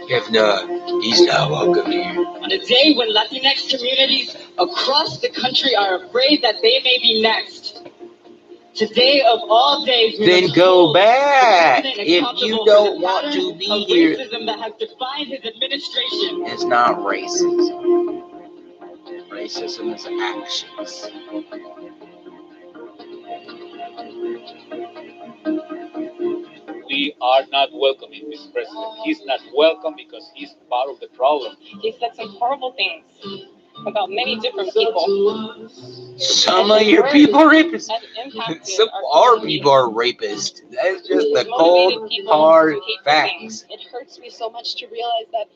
If not, he's not welcome here. On a day when Latinx communities across the country are afraid that they may be next. Today of all days, then go back. If you don't want to be here, racism that has defined his administration. It's not racism. Racism is actions. We are not welcoming this president. He's not welcome because he's part of the problem. He said some horrible things about many different people. Some of your people are rapists. Some of our people are rapists. That's just the cold, hard facts. It hurts me so much to realize that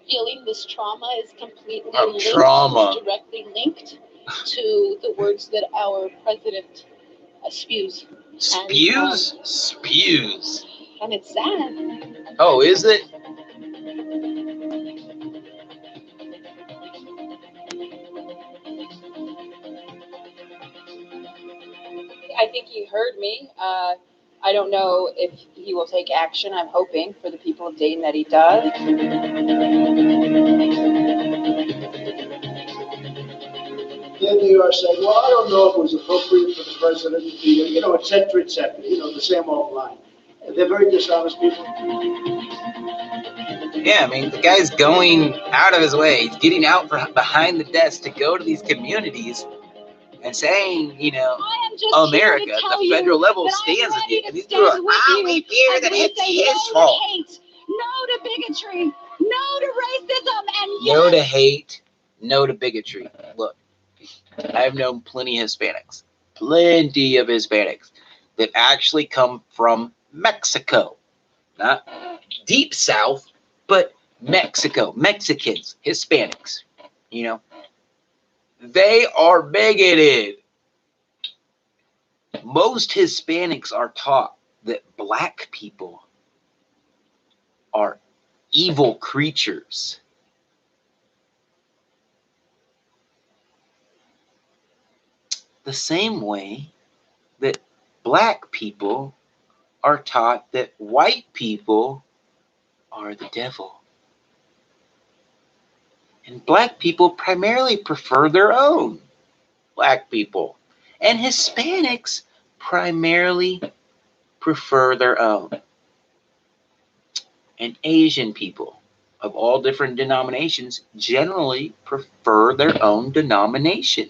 feeling this trauma is completely directly linked to the words that our president spews. Spews? Spews. And it's sad. Oh, is it? I think he heard me. I don't know if he will take action. I'm hoping for the people of Dayton that he does. The NDR said, well, I don't know if it was appropriate for the president to be, et cetera, the same old line. They're very dishonest people. Yeah, I mean, the guy's going out of his way. He's getting out from behind the desk to go to these communities and saying, you know, I am just America, here to tell the federal you level that I'm stands with ready you. to And these people are stand like, with we you fear as that we it's say his no fault. to hate, no to bigotry, no to racism, and No yes, to hate, no to bigotry. Look, I've known plenty of Hispanics that actually come from Mexico. Not deep south, but Mexico. Mexicans, Hispanics, you know, they are bigoted. Most Hispanics are taught that black people are evil creatures. The same way that black people are taught that white people are the devil. And black people primarily prefer their own black people. And Hispanics primarily prefer their own. And Asian people of all different denominations generally prefer their own denomination.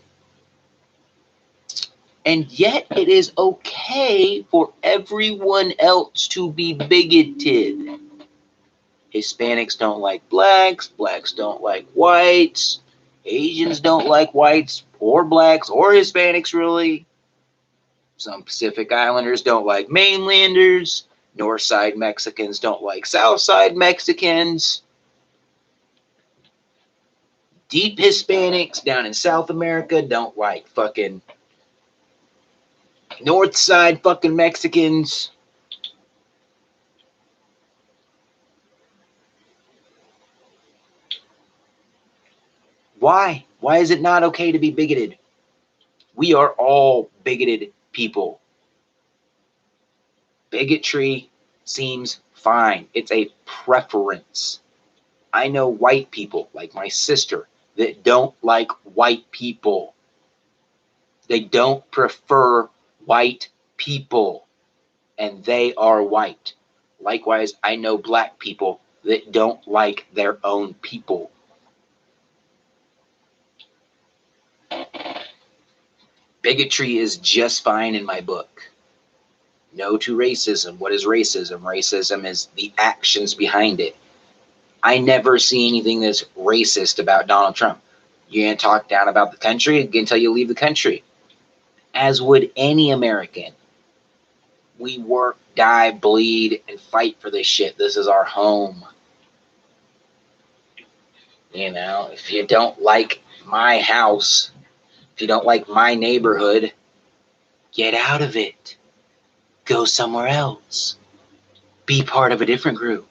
And yet it is okay for everyone else to be bigoted. Hispanics don't like blacks, blacks don't like whites, Asians don't like whites or blacks or Hispanics really. Some Pacific Islanders don't like mainlanders. North side Mexicans don't like South side Mexicans. Deep Hispanics down in South America don't like fucking North side fucking Mexicans. Why? Why is it not okay to be bigoted? We are all bigoted people. Bigotry seems fine. It's a preference. I know white people, like my sister, that don't like white people. They don't prefer white people, and they are white. Likewise, I know black people that don't like their own people. Bigotry is just fine in my book. No to racism. What is racism? Racism is the actions behind it. I never see anything that's racist about Donald Trump. You can't talk down about the country until you leave the country. As would any American. We work, die, bleed, and fight for this shit. This is our home. You know, if you don't like my house, if you don't like my neighborhood, get out of it. Go somewhere else. Be part of a different group.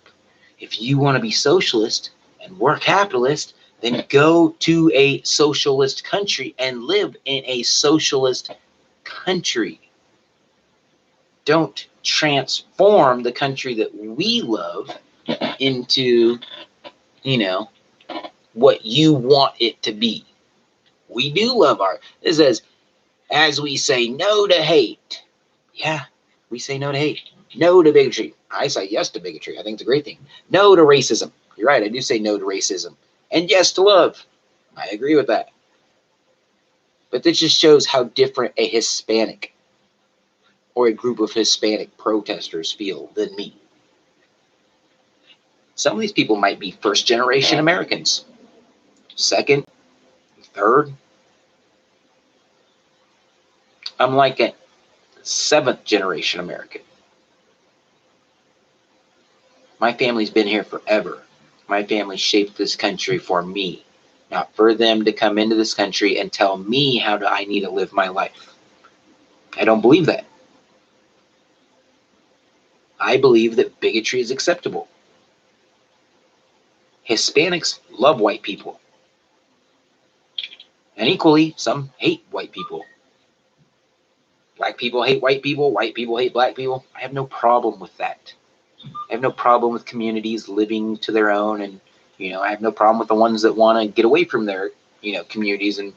If you want to be socialist and work capitalist, then go to a socialist country and live in a socialist country. Don't transform the country that we love into, you know, what you want it to be. We do love it says, as we say no to hate. Yeah, we say no to hate. No to bigotry. I say yes to bigotry. I think it's a great thing. No to racism. You're right, I do say no to racism. And yes to love. I agree with that. But this just shows how different a Hispanic or a group of Hispanic protesters feel than me. Some of these people might be first-generation Americans. Second, third. I'm like a seventh-generation American. My family's been here forever. My family shaped this country for me, not for them to come into this country and tell me how I need to live my life. I don't believe that. I believe that bigotry is acceptable. Hispanics love white people. And equally, some hate white people. Black people hate white people hate black people. I have no problem with that. I have no problem with communities living to their own, and I have no problem with the ones that want to get away from their communities and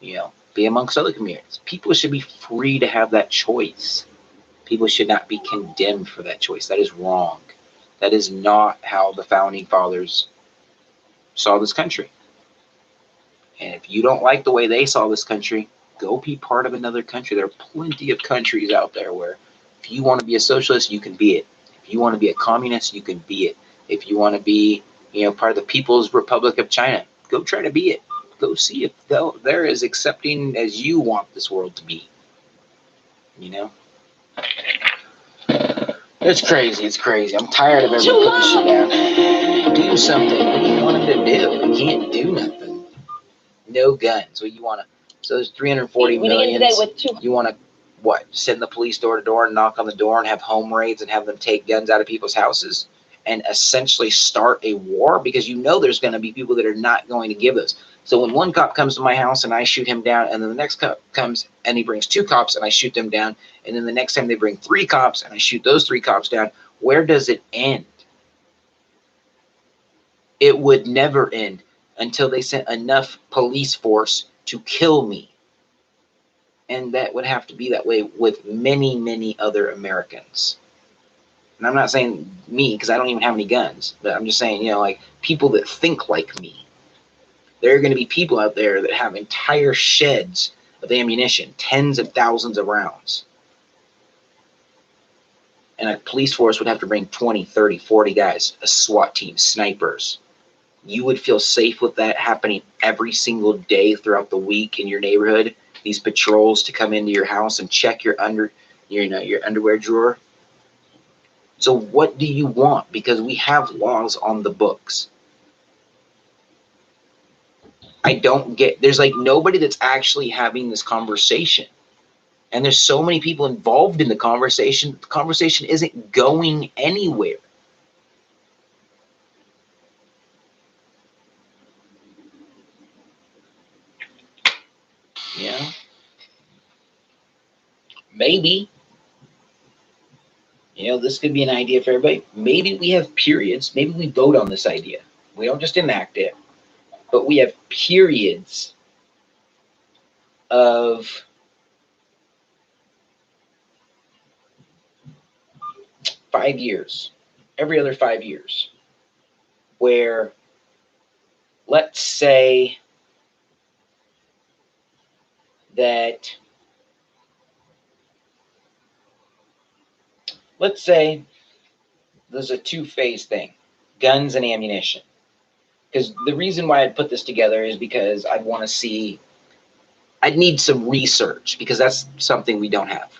be amongst other communities. People should be free to have that choice. People should not be condemned for that choice. That is wrong. That is not how the founding fathers saw this country. And if you don't like the way they saw this country, Go be part of another country. There are plenty of countries out there where if you want to be a socialist, you can be it. If you want to be a communist, you can be it. If you want to be, part of the People's Republic of China, go try to be it. Go see if they're as accepting as you want this world to be. It's crazy. It's crazy. I'm tired of everybody putting shit down. Do something. What do you want them to do? You can't do nothing. No guns. What you want to? So there's 340 million. You want to what? Send the police door to door and knock on the door and have home raids and have them take guns out of people's houses and essentially start a war, because there's going to be people that are not going to give those. So when one cop comes to my house and I shoot him down, and then the next cop comes and he brings 2 cops and I shoot them down, and then the next time they bring 3 cops and I shoot those 3 cops down, where does it end? It would never end until they sent enough police force to kill me. And that would have to be that way with many, many other Americans. And I'm not saying me, because I don't even have any guns, but I'm just saying, like people that think like me. There are going to be people out there that have entire sheds of ammunition, tens of thousands of rounds. And a police force would have to bring 20, 30, 40 guys, a SWAT team, snipers. You would feel safe with that happening every single day throughout the week in your neighborhood? These patrols to come into your house and check your underwear drawer? So what do you want? Because we have laws on the books. I don't get, there's like nobody that's actually having this conversation. And there's so many people involved in the conversation. The conversation isn't going anywhere. Yeah. Maybe. This could be an idea for everybody. Maybe we have periods. Maybe we vote on this idea. We don't just enact it, but we have periods of five years, every other 5 years, where let's say that, there's a 2-phase thing, guns and ammunition. Because the reason why I'd put this together is because I'd want to see, I'd need some research, because that's something we don't have.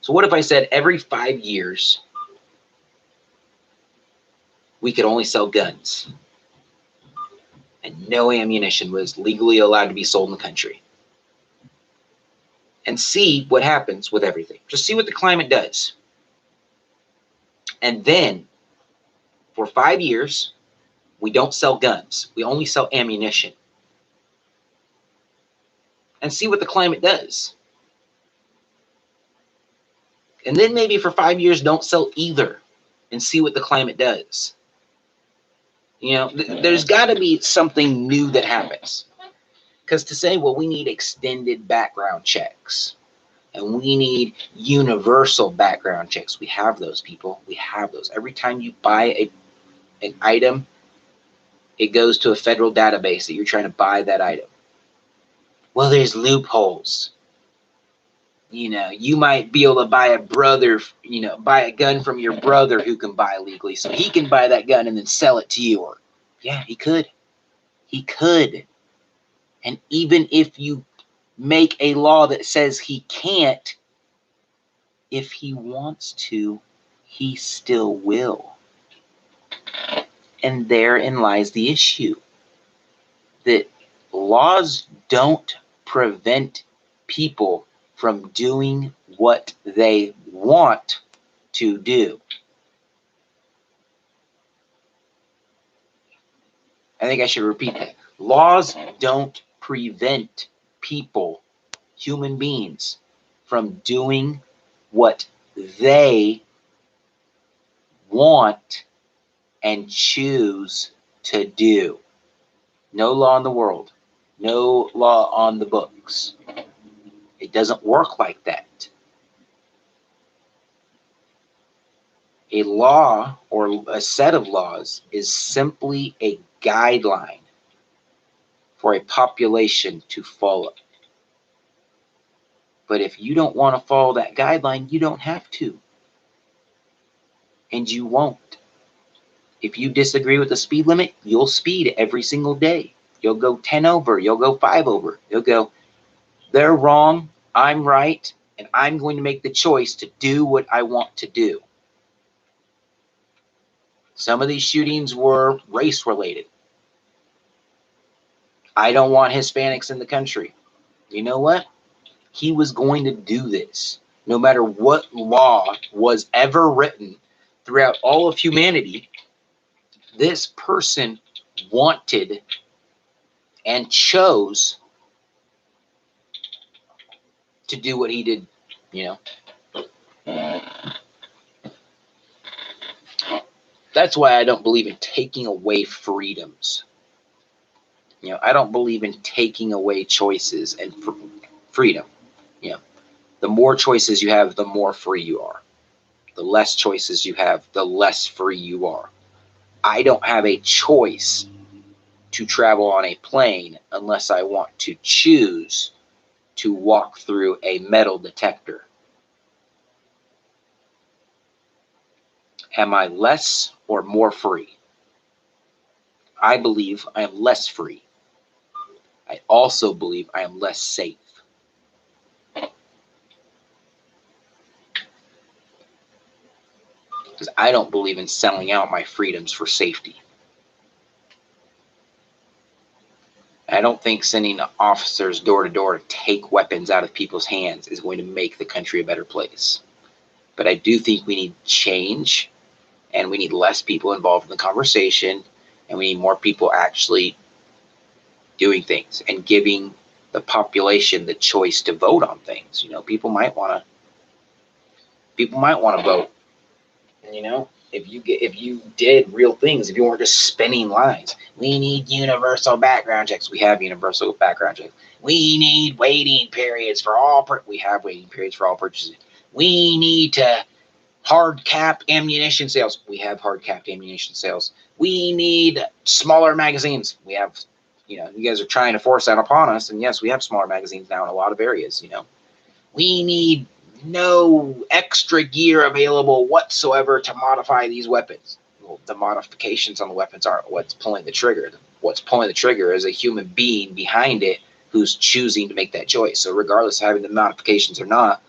So what if I said every 5 years we could only sell guns and no ammunition was legally allowed to be sold in the country? And see what happens with everything. Just see what the climate does. And then for 5 years, we don't sell guns. We only sell ammunition. And see what the climate does. And then maybe for 5 years, don't sell either. And see what the climate does. There's got to be something new that happens. Because to say, well, we need extended background checks. And we need universal background checks. We have those, people. We have those. Every time you buy an item, it goes to a federal database that you're trying to buy that item. Well, there's loopholes. You might be able to buy buy a gun from your brother who can buy legally, so he can buy that gun and then sell it to you. Or, yeah, he could. He could. And even if you make a law that says he can't, if he wants to, he still will. And therein lies the issue. That laws don't prevent people from doing what they want to do. I think I should repeat that. Laws don't prevent people, human beings, from doing what they want and choose to do. No law in the world. No law on the books. It doesn't work like that. A law or a set of laws is simply a guideline for a population to follow. But if you don't want to follow that guideline, you don't have to. And you won't. If you disagree with the speed limit, you'll speed every single day. You'll go 10 over, you'll go 5 over. You'll go, they're wrong, I'm right, and I'm going to make the choice to do what I want to do. Some of these shootings were race related. I don't want Hispanics in the country. You know what? He was going to do this. No matter what law was ever written throughout all of humanity, this person wanted and chose to do what he did, you know. That's why I don't believe in taking away freedoms. You know, I don't believe in taking away choices and freedom. You know, the more choices you have, the more free you are. The less choices you have, the less free you are. I don't have a choice to travel on a plane unless I want to choose to walk through a metal detector. Am I less or more free? I believe I am less free. I also believe I am less safe. Because I don't believe in selling out my freedoms for safety. I don't think sending officers door to door to take weapons out of people's hands is going to make the country a better place. But I do think we need change, and we need less people involved in the conversation, and we need more people actually doing things and giving the population the choice to vote on things. You know, people might want to vote. You know, if you did real things, if you weren't just spinning lines. We need universal background checks. We have universal background checks. We need waiting periods for all. We have waiting periods for all purchases. We need to hard cap ammunition sales. We have hard capped ammunition sales. We need smaller magazines. We have, you know, you guys are trying to force that upon us, and yes, we have smaller magazines now in a lot of areas. You know, we need no extra gear available whatsoever to modify these weapons. Well, the modifications on the weapons aren't what's pulling the trigger. What's pulling the trigger is a human being behind it who's choosing to make that choice. So regardless of having the modifications or not,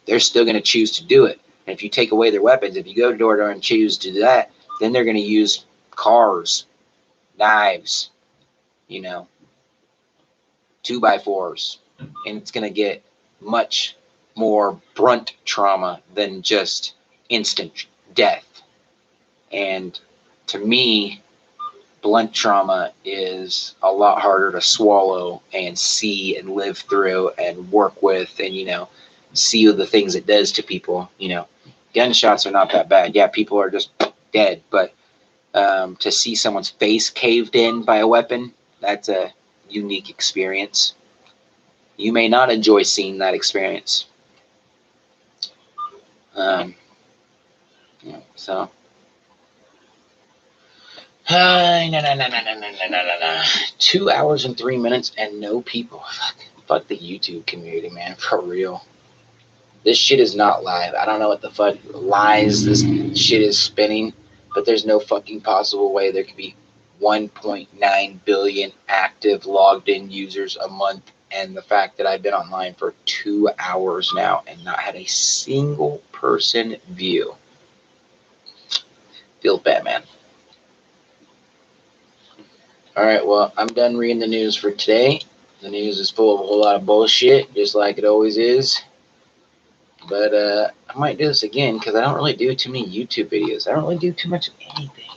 they're still going to choose to do it. And if you take away their weapons, if you go door to door and choose to do that, then they're going to use cars, knives, you know, 2x4s, and it's going to get much more brunt trauma than just instant death. And to me, blunt trauma is a lot harder to swallow and see and live through and work with, and, you know, see the things it does to people. You know, gunshots are not that bad. Yeah, people are just dead, but to see someone's face caved in by a weapon, that's a unique experience. You may not enjoy seeing that experience. Yeah, so 2 hours and 3 minutes and no people. Fuck the YouTube community, man, for real. This shit is not live. I don't know what the fuck lies this shit is spinning, but there's no fucking possible way there could be 1.9 billion active logged in users a month. And the fact that I've been online for 2 hours now and not had a single person view. Feels bad, man. All right, well, I'm done reading the news for today. The news is full of a whole lot of bullshit, just like it always is. But I might do this again because I don't really do too many YouTube videos. I don't really do too much of anything.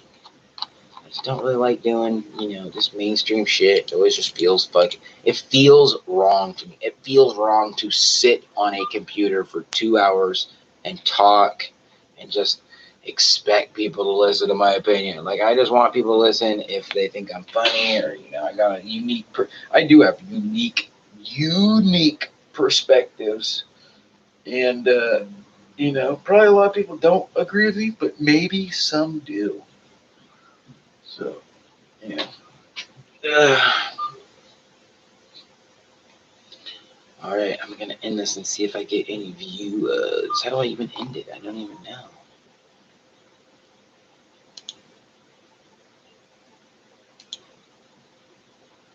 I just don't really like doing, you know, just mainstream shit. It always just feels fucking. It feels wrong to me. It feels wrong to sit on a computer for 2 hours and talk and just expect people to listen to my opinion. Like, I just want people to listen if they think I'm funny, or, you know, I got a unique. I do have unique perspectives. And, you know, probably a lot of people don't agree with me, but maybe some do. So, yeah. end this and see if I get any views. How do I even end it? I don't even know.